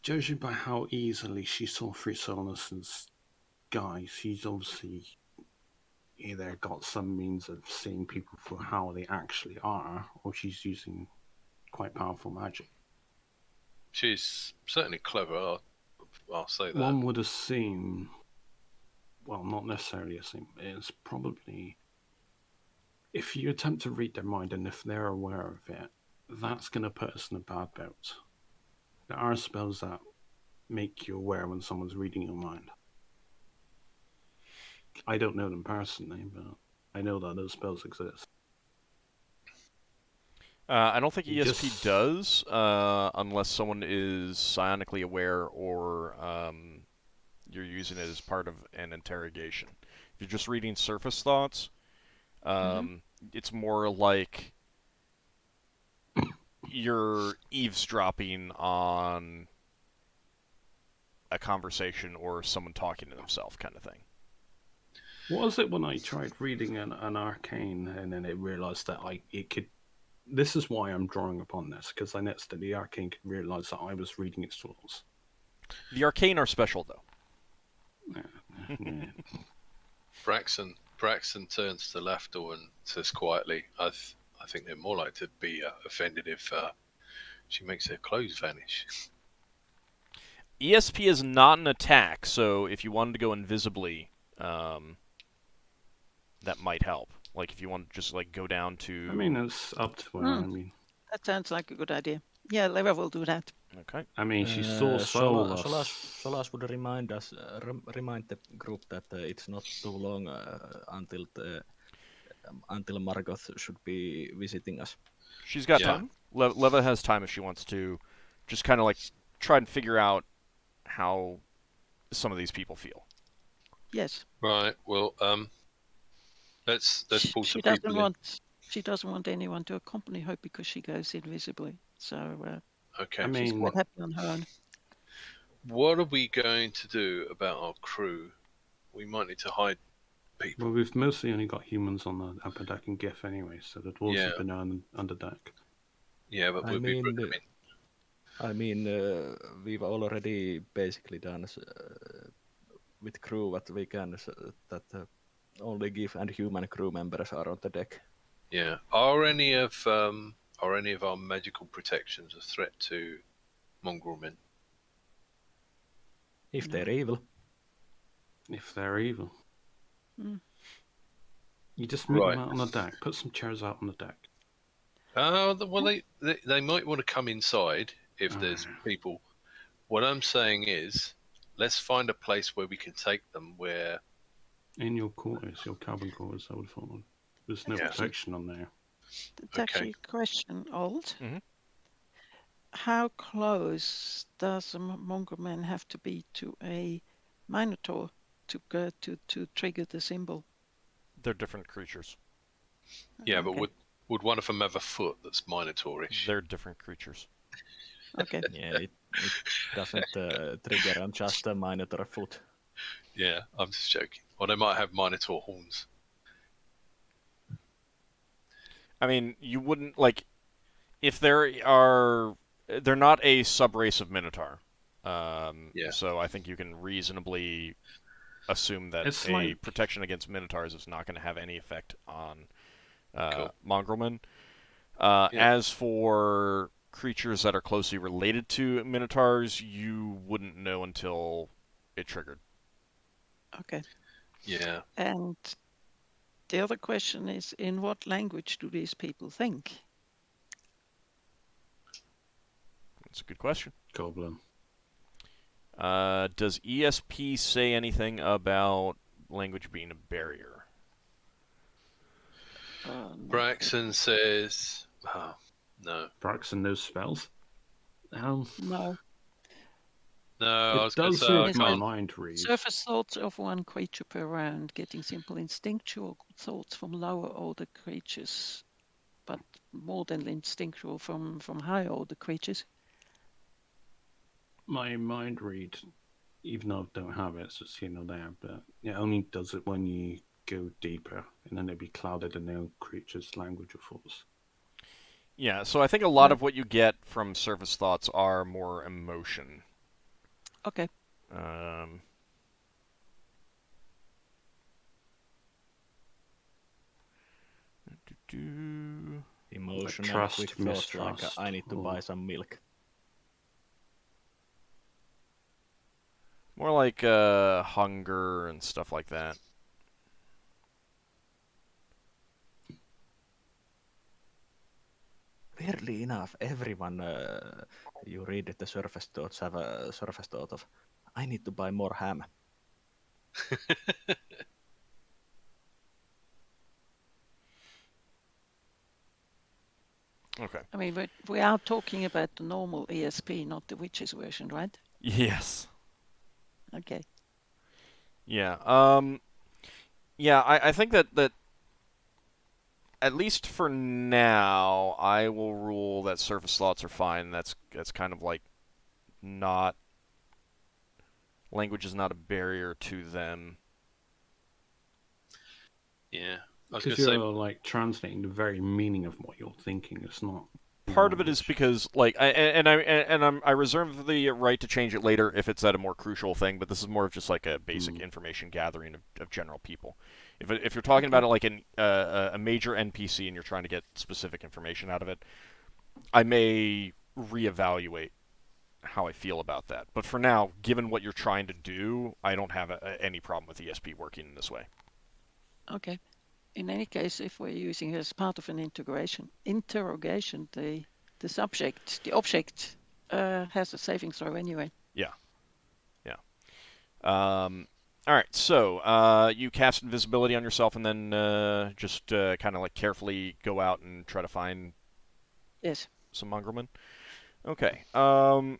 judging by how easily she saw through Solas's guys, she's obviously either got some means of seeing people for how they actually are, or she's using quite powerful magic. She's certainly clever. I'll say that. One would assume, well, not necessarily assume, it's probably, if you attempt to read their mind and if they're aware of it, that's going to put us in a bad boat. There are spells that make you aware when someone's reading your mind. I don't know them personally, but I know that those spells exist. I don't think You ESP just- does, unless someone is psionically aware or you're using it as part of an interrogation. If you're just reading surface thoughts, it's more like you're eavesdropping on a conversation or someone talking to themselves, kind of thing. What was it when I tried reading an arcane and then it realized that it could. This is why I'm drawing upon this, because I noticed that the arcane could realize that I was reading its thoughts. The arcane are special, though. Yeah. Braxon turns to Lafdul and says quietly, I think they're more likely to be offended if she makes their clothes vanish. ESP is not an attack, so if you wanted to go invisibly, that might help. Like, if you want to just, like, go down to... I mean, it's up to her. I mean, That sounds like a good idea. Yeah, Leva will do that. Okay. I mean, she saw Solas. Solas would remind us, remind the group that it's not too long until Margoth should be visiting us. She's got Yeah. time. Leva has time if she wants to just kind of, like, try and figure out how some of these people feel. Yes. Right. Well, let's pull She some doesn't people in. she doesn't want anyone to accompany her because she goes invisibly. So Okay. I she's mean, quite happy on her own. What are we going to do about our crew? We might need to hide people. well, we've mostly only got humans on the upper deck and GIF anyway, so the dwarves Yeah. have been on under deck. Yeah, but I we'll be. mean, we've already basically done with crew what we can, that only GIF and human crew members are on the deck. Yeah. Are any of our magical protections a threat to mongrel men? If they're evil. If they're evil. Mm. You just meet Right. them out on the deck, put some chairs out on the deck. Well, they might want to come inside if there's people. What I'm saying is, let's find a place where we can take them where... In your quarters, your cabin quarters, I would have thought. There's no Yeah. protection on there. That's Okay. actually a question, Old. Mhm. How close does a mongrel man have to be to a minotaur to trigger the symbol? They're different creatures. Yeah, but Okay. would one of them have a foot that's minotaurish? They're different creatures. Okay. Yeah, it doesn't trigger on just a minotaur foot. Yeah, I'm just joking. Or they might have minotaur horns. I mean, you wouldn't, like, if they're not a subrace of Minotaur. Yeah. So I think you can reasonably assume that It's a like- protection against Minotaurs is not going to have any effect on Cool. Mongrelmen. Yeah. As for creatures that are closely related to Minotaurs, you wouldn't know until it triggered. Okay. Yeah. And the other question is, in what language do these people think? That's a good question. Goblin. Does ESP say anything about language being a barrier? No. Braxon says... Oh, no. Braxon knows spells. No. No, I It was going to does say I with my can't... mind read. Surface thoughts of one creature per round, getting simple instinctual thoughts from lower order creatures, but more than instinctual from higher order creatures. My mind read, even though I don't have it, it's just there, but it only does it when you go deeper, and then it'd be clouded in the creature's language or thoughts. Yeah, so I think a lot of what you get from surface thoughts are more emotion. Okay. Emotional Trust, quick thoughts like mistrust, I need to or- buy some milk. More like hunger and stuff like that. Weirdly enough, everyone you read the surface thoughts have a surface thought of, I need to buy more ham. Okay. I mean, we are talking about the normal ESP, not the witches version, right? Yes. Okay. Yeah. Yeah, I think that at least for now, I will rule that surface thoughts are fine. That's kind of like not language is not a barrier to them. Yeah. I was Because going to you're say, like translating the very meaning of what you're thinking. It's not. Part of it is language. because like I reserve the right to change it later if it's at a more crucial thing, but this is more of just like a basic information gathering of general people. If you're talking about it like a major NPC and you're trying to get specific information out of it, I may reevaluate how I feel about that. But for now, given what you're trying to do, I don't have any problem with ESP working in this way. Okay. In any case, if we're using it as part of an interrogation, the object has a saving throw anyway. Yeah. All right, so you cast invisibility on yourself and then just kind of like carefully go out and try to find Yes. some mongrelmen. Okay. Are there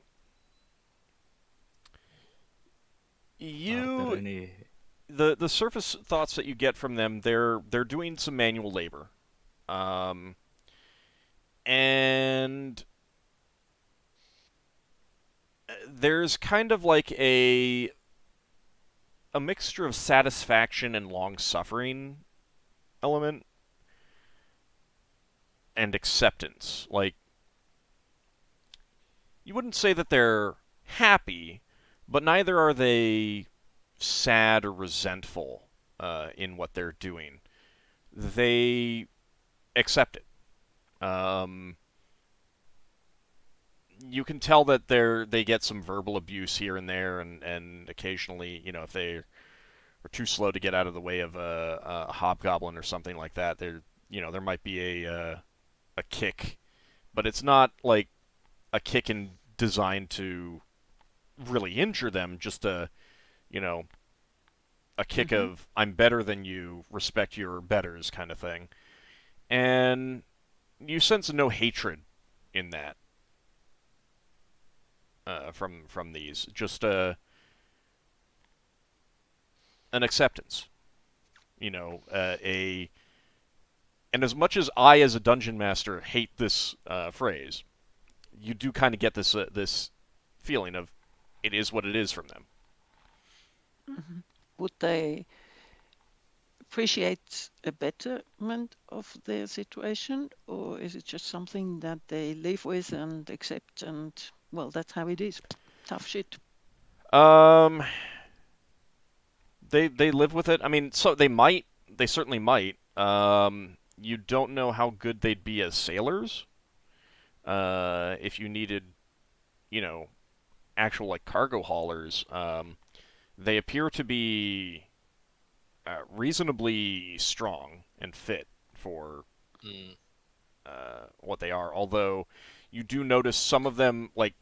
You any... the surface thoughts that you get from them, they're doing some manual labor, and there's kind of like a mixture of satisfaction and long suffering element and acceptance. Like, you wouldn't say that they're happy, but neither are they sad or resentful in what they're doing. They accept it. You can tell that they get some verbal abuse here and there, and occasionally, you know, if they are too slow to get out of the way of a hobgoblin or something like that, there might be a kick, but it's not like a kick designed to really injure them. Just a kick of I'm better than you, respect your betters kind of thing, and you sense no hatred in that from these. Just an acceptance. And as much as I, as a dungeon master, hate this phrase, you do kind of get this feeling of it is what it is from them. Mm-hmm. Would they appreciate a betterment of their situation, or is it just something that they live with and accept, and well, that's how it is? Tough shit. They live with it. I mean, so they certainly might. You don't know how good they'd be as sailors. If you needed, actual like cargo haulers, they appear to be reasonably strong and fit for what they are. Although you do notice some of them, like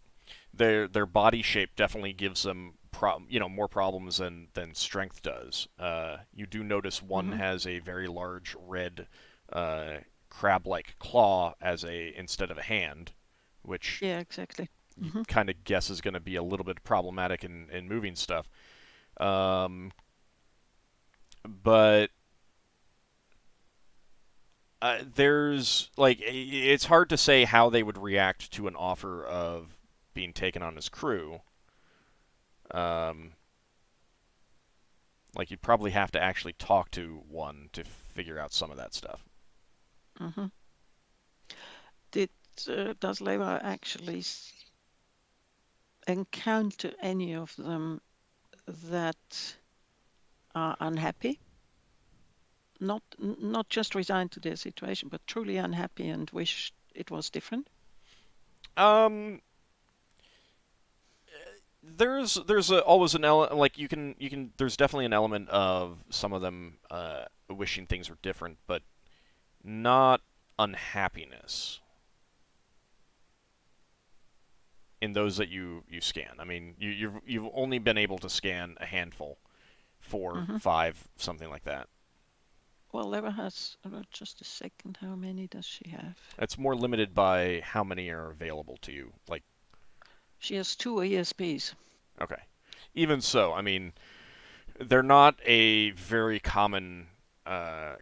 their body shape, definitely gives them more problems than strength does. You do notice one has a very large red crab-like claw instead of a hand, which yeah, exactly. You kind of guess is going to be a little bit problematic in moving stuff. But there's like it's hard to say how they would react to an offer of being taken on as crew. Like you'd probably have to actually talk to one to figure out some of that stuff. Does Leva actually encounter any of them that are unhappy? Not just resigned to their situation, but truly unhappy and wish it was different? always an element, like you can there's definitely an element of some of them wishing things were different, but not unhappiness in those that you scan. I mean, you've only been able to scan a handful, 4, 5, something like that. Well, Leva has, just a second, how many does she have? It's more limited by how many are available to you. Like, She has 2 ESPs. okay. Even so, I mean, they're not a very common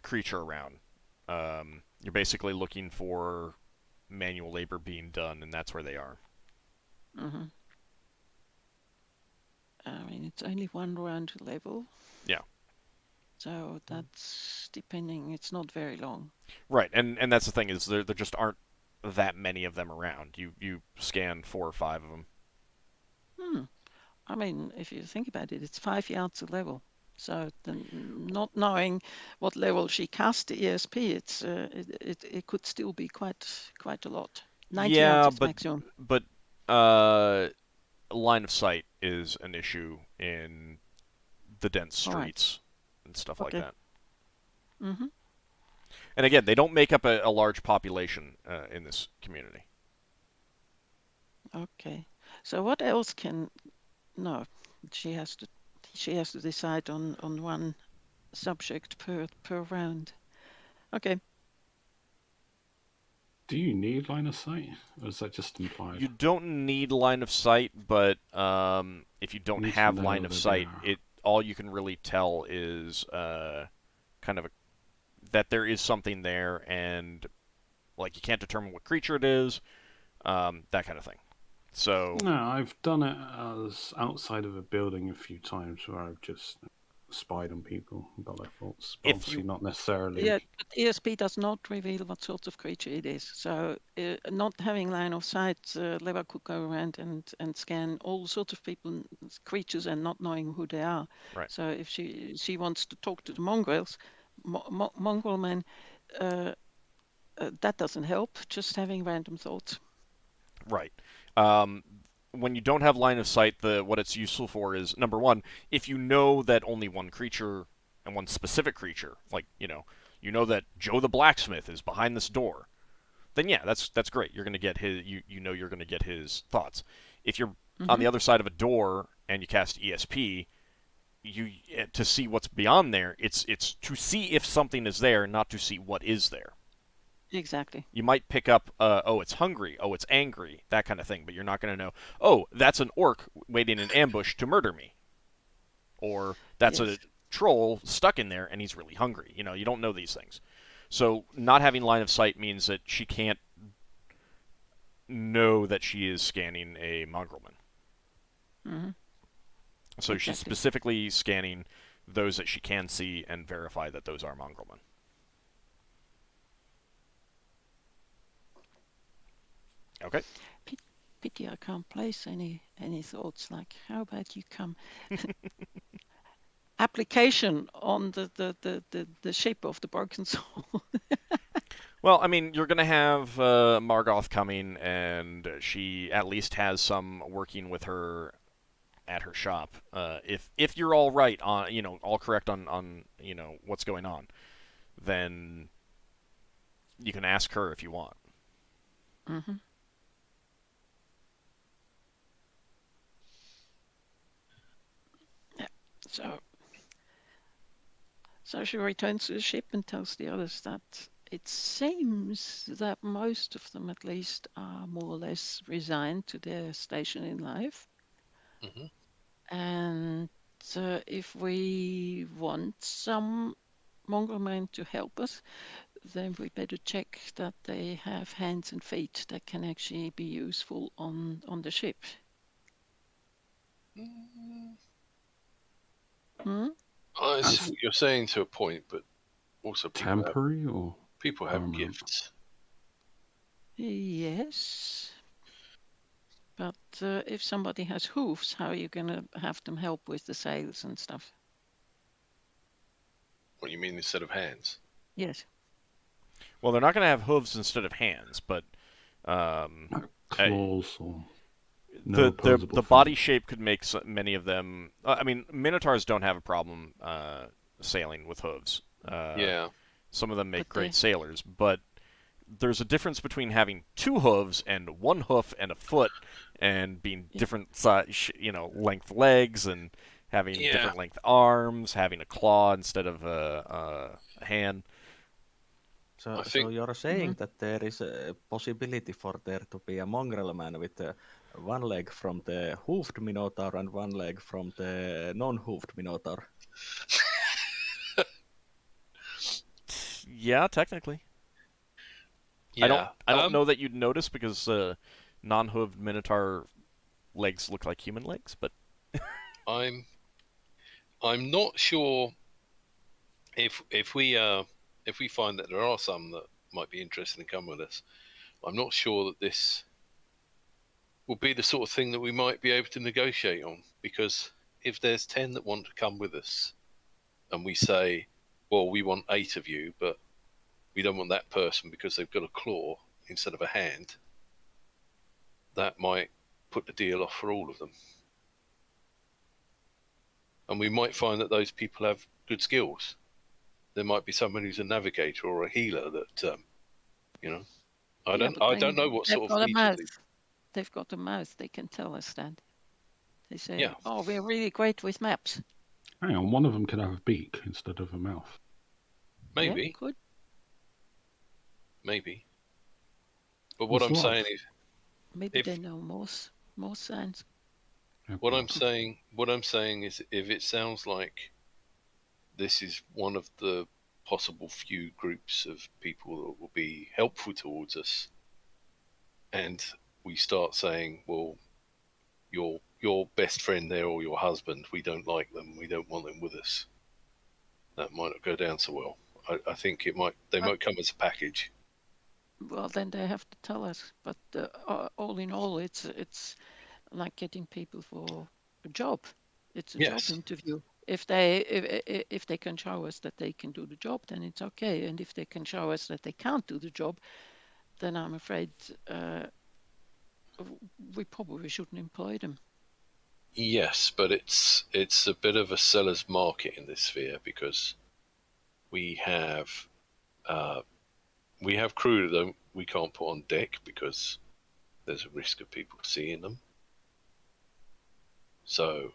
creature around. You're basically looking for manual labor being done, and that's where they are. I mean, it's only 1 round level. Yeah. So that's depending. It's not very long. Right, and that's the thing is there just aren't that many of them around. You scan 4 or 5 of them. I mean, if you think about it, it's 5 yards a level. So not knowing what level she cast the ESP, it could still be quite a lot. 90 yards is maximum. But line of sight is an issue in the dense streets and stuff like that. And again, they don't make up a large population in this community. Okay. So what else can? No, she has to decide on one subject per round. Okay. Do you need line of sight, or is that just implied? You don't need line of sight, but if you don't have line of sight, all you can really tell is kind of that there is something there, and like you can't determine what creature it is, that kind of thing. So no, I've done it as outside of a building a few times where I've just spied on people and got their thoughts. Obviously, not necessarily. Yeah, but ESP does not reveal what sort of creature it is. So, not having line of sight, Leva could go around and scan all sorts of people, creatures, and not knowing who they are. Right. So, if she wants to talk to the mongrels, mongrel man, that doesn't help. Just having random thoughts. Right. When you don't have line of sight, what it's useful for is, number one, if you know that only one creature and one specific creature, like, you know that Joe the blacksmith is behind this door, then yeah, that's great. You're going to get his, you're going to get his thoughts. If you're on the other side of a door and you cast ESP, to see what's beyond there, it's to see if something is there, not to see what is there. Exactly. You might pick up, oh, it's hungry, oh, it's angry, that kind of thing, but you're not going to know, oh, that's an orc waiting in ambush to murder me. Or that's a troll stuck in there and he's really hungry. You don't know these things. So not having line of sight means that she can't know that she is scanning a mongrelman. So exactly. She's specifically scanning those that she can see and verify that those are mongrelmen. Okay. Pity I can't place any thoughts. Like, how about you come? Application on the ship of the broken soul. Well, I mean, you're going to have Margoth coming, and she at least has some working with her at her shop. If you're all right on, all correct on what's going on, then you can ask her if you want. So she returns to the ship and tells the others that it seems that most of them, at least, are more or less resigned to their station in life. And if we want some mongrel men to help us, then we better check that they have hands and feet that can actually be useful on the ship. I see what you're saying to a point, but also people have gifts. Yes. But if somebody has hooves, how are you going to have them help with the sails and stuff? What do you mean instead of hands? Yes. Well, they're not going to have hooves instead of hands, but claws. No opposable the body friends. shape could make many of them. I mean, minotaurs don't have a problem sailing with hooves. Yeah. Some of them make But great they, sailors, but there's a difference between having 2 hooves and 1 hoof and a foot, and being yeah, different size, length legs, and having Yeah. different length arms, having a claw instead of a hand. So, I so think you're saying that there is a possibility for there to be a mongrel man with one leg from the hoofed minotaur and one leg from the non-hoofed minotaur? Yeah, technically. yeah. I don't know that you'd notice because non-hooved minotaur legs look like human legs, but I'm not sure if we find that there are some that might be interested in coming with us. I'm not sure that this will be the sort of thing that we might be able to negotiate on, because if there's 10 that want to come with us and we say, well, we want 8 of you, but we don't want that person because they've got a claw instead of a hand, that might put the deal off for all of them. And we might find that those people have good skills. There might be someone who's a navigator or a healer that, I yeah, don't but then know what they've sort of got a mouth. immediately. They've got a mouth. They can tell us that. They say, Yeah. "Oh, we're really great with maps." Hang on, one of them could have a beak instead of a mouth. Maybe, Yeah, good. maybe. But what What's I'm life? saying is, Maybe if they know more signs. Yeah, what but- I'm saying is, if it sounds like this is one of the possible few groups of people that will be helpful towards us, and we start saying, well, your best friend there or your husband, we don't like them, we don't want them with us, that might not go down so well. I think they might come as a package. Well, then they have to tell us. But all in all, it's like getting people for a job. It's a job Yes. interview. If they can show us that they can do the job, then it's okay. And if they can show us that they can't do the job, then I'm afraid we probably shouldn't employ them. Yes, but it's a bit of a seller's market in this sphere, because we have crew that we can't put on deck because there's a risk of people seeing them. So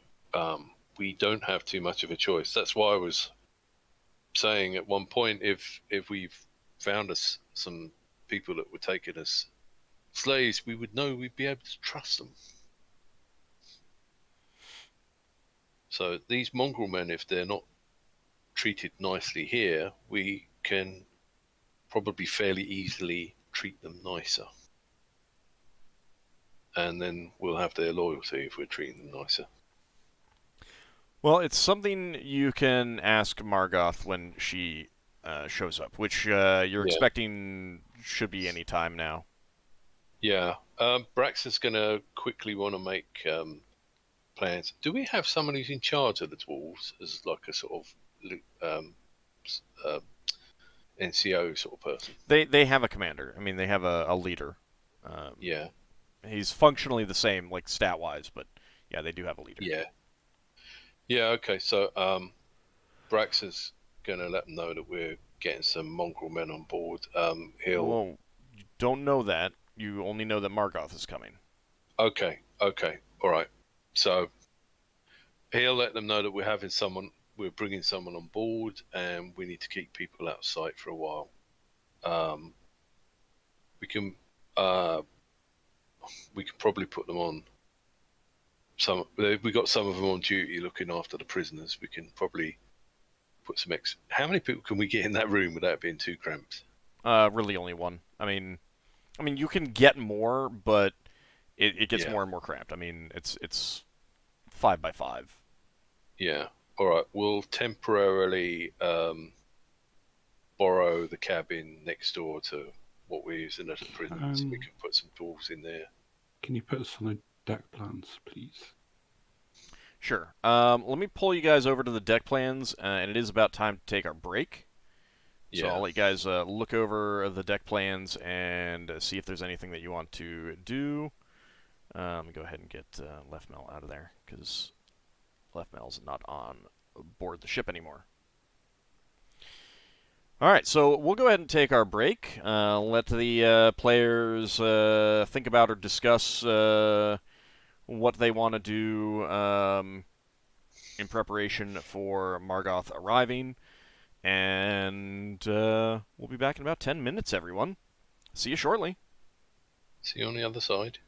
we don't have too much of a choice. That's why I was saying at one point, if we've found us some people that were taken as slaves, we would know we'd be able to trust them. So these mongrel men, if they're not treated nicely here, we can probably fairly easily treat them nicer. And then we'll have their loyalty if we're treating them nicer. well, it's something you can ask Margoth when she shows up, which you're expecting should be any time now. Yeah. Braxon's going to quickly want to make plans. Do we have someone who's in charge of the dwarves as like a sort of NCO sort of person? They have a commander. I mean, they have a leader. Yeah. He's functionally the same, like stat-wise, but yeah, they do have a leader. Yeah. Yeah, okay. So Braxon's going to let them know that we're getting some mongrel men on board. He'll... Well, you don't know that. You only know that Margoth is coming. Okay. All right. So he'll let them know that we're bringing someone on board, and we need to keep people out of sight for a while. We can probably put them on some. We got some of them on duty looking after the prisoners. We can probably put some How many people can we get in that room without being too cramped? Really only one. I mean, you can get more, but it gets Yeah. more and more cramped. I mean, it's 5 by 5. Yeah. All right. We'll temporarily borrow the cabin next door to what we're using as a prison, so we can put some dwarves in there. Can you put us on the deck plans, please? Sure. Let me pull you guys over to the deck plans, and it is about time to take our break. So Yeah. I'll let you guys look over the deck plans and see if there's anything that you want to do. Let me go ahead and get Leftmel out of there, because Leftmel's not on board the ship anymore. Alright, so we'll go ahead and take our break. Let the players think about or discuss what they want to do in preparation for Margoth arriving. And we'll be back in about 10 minutes, everyone. See you shortly. See you on the other side.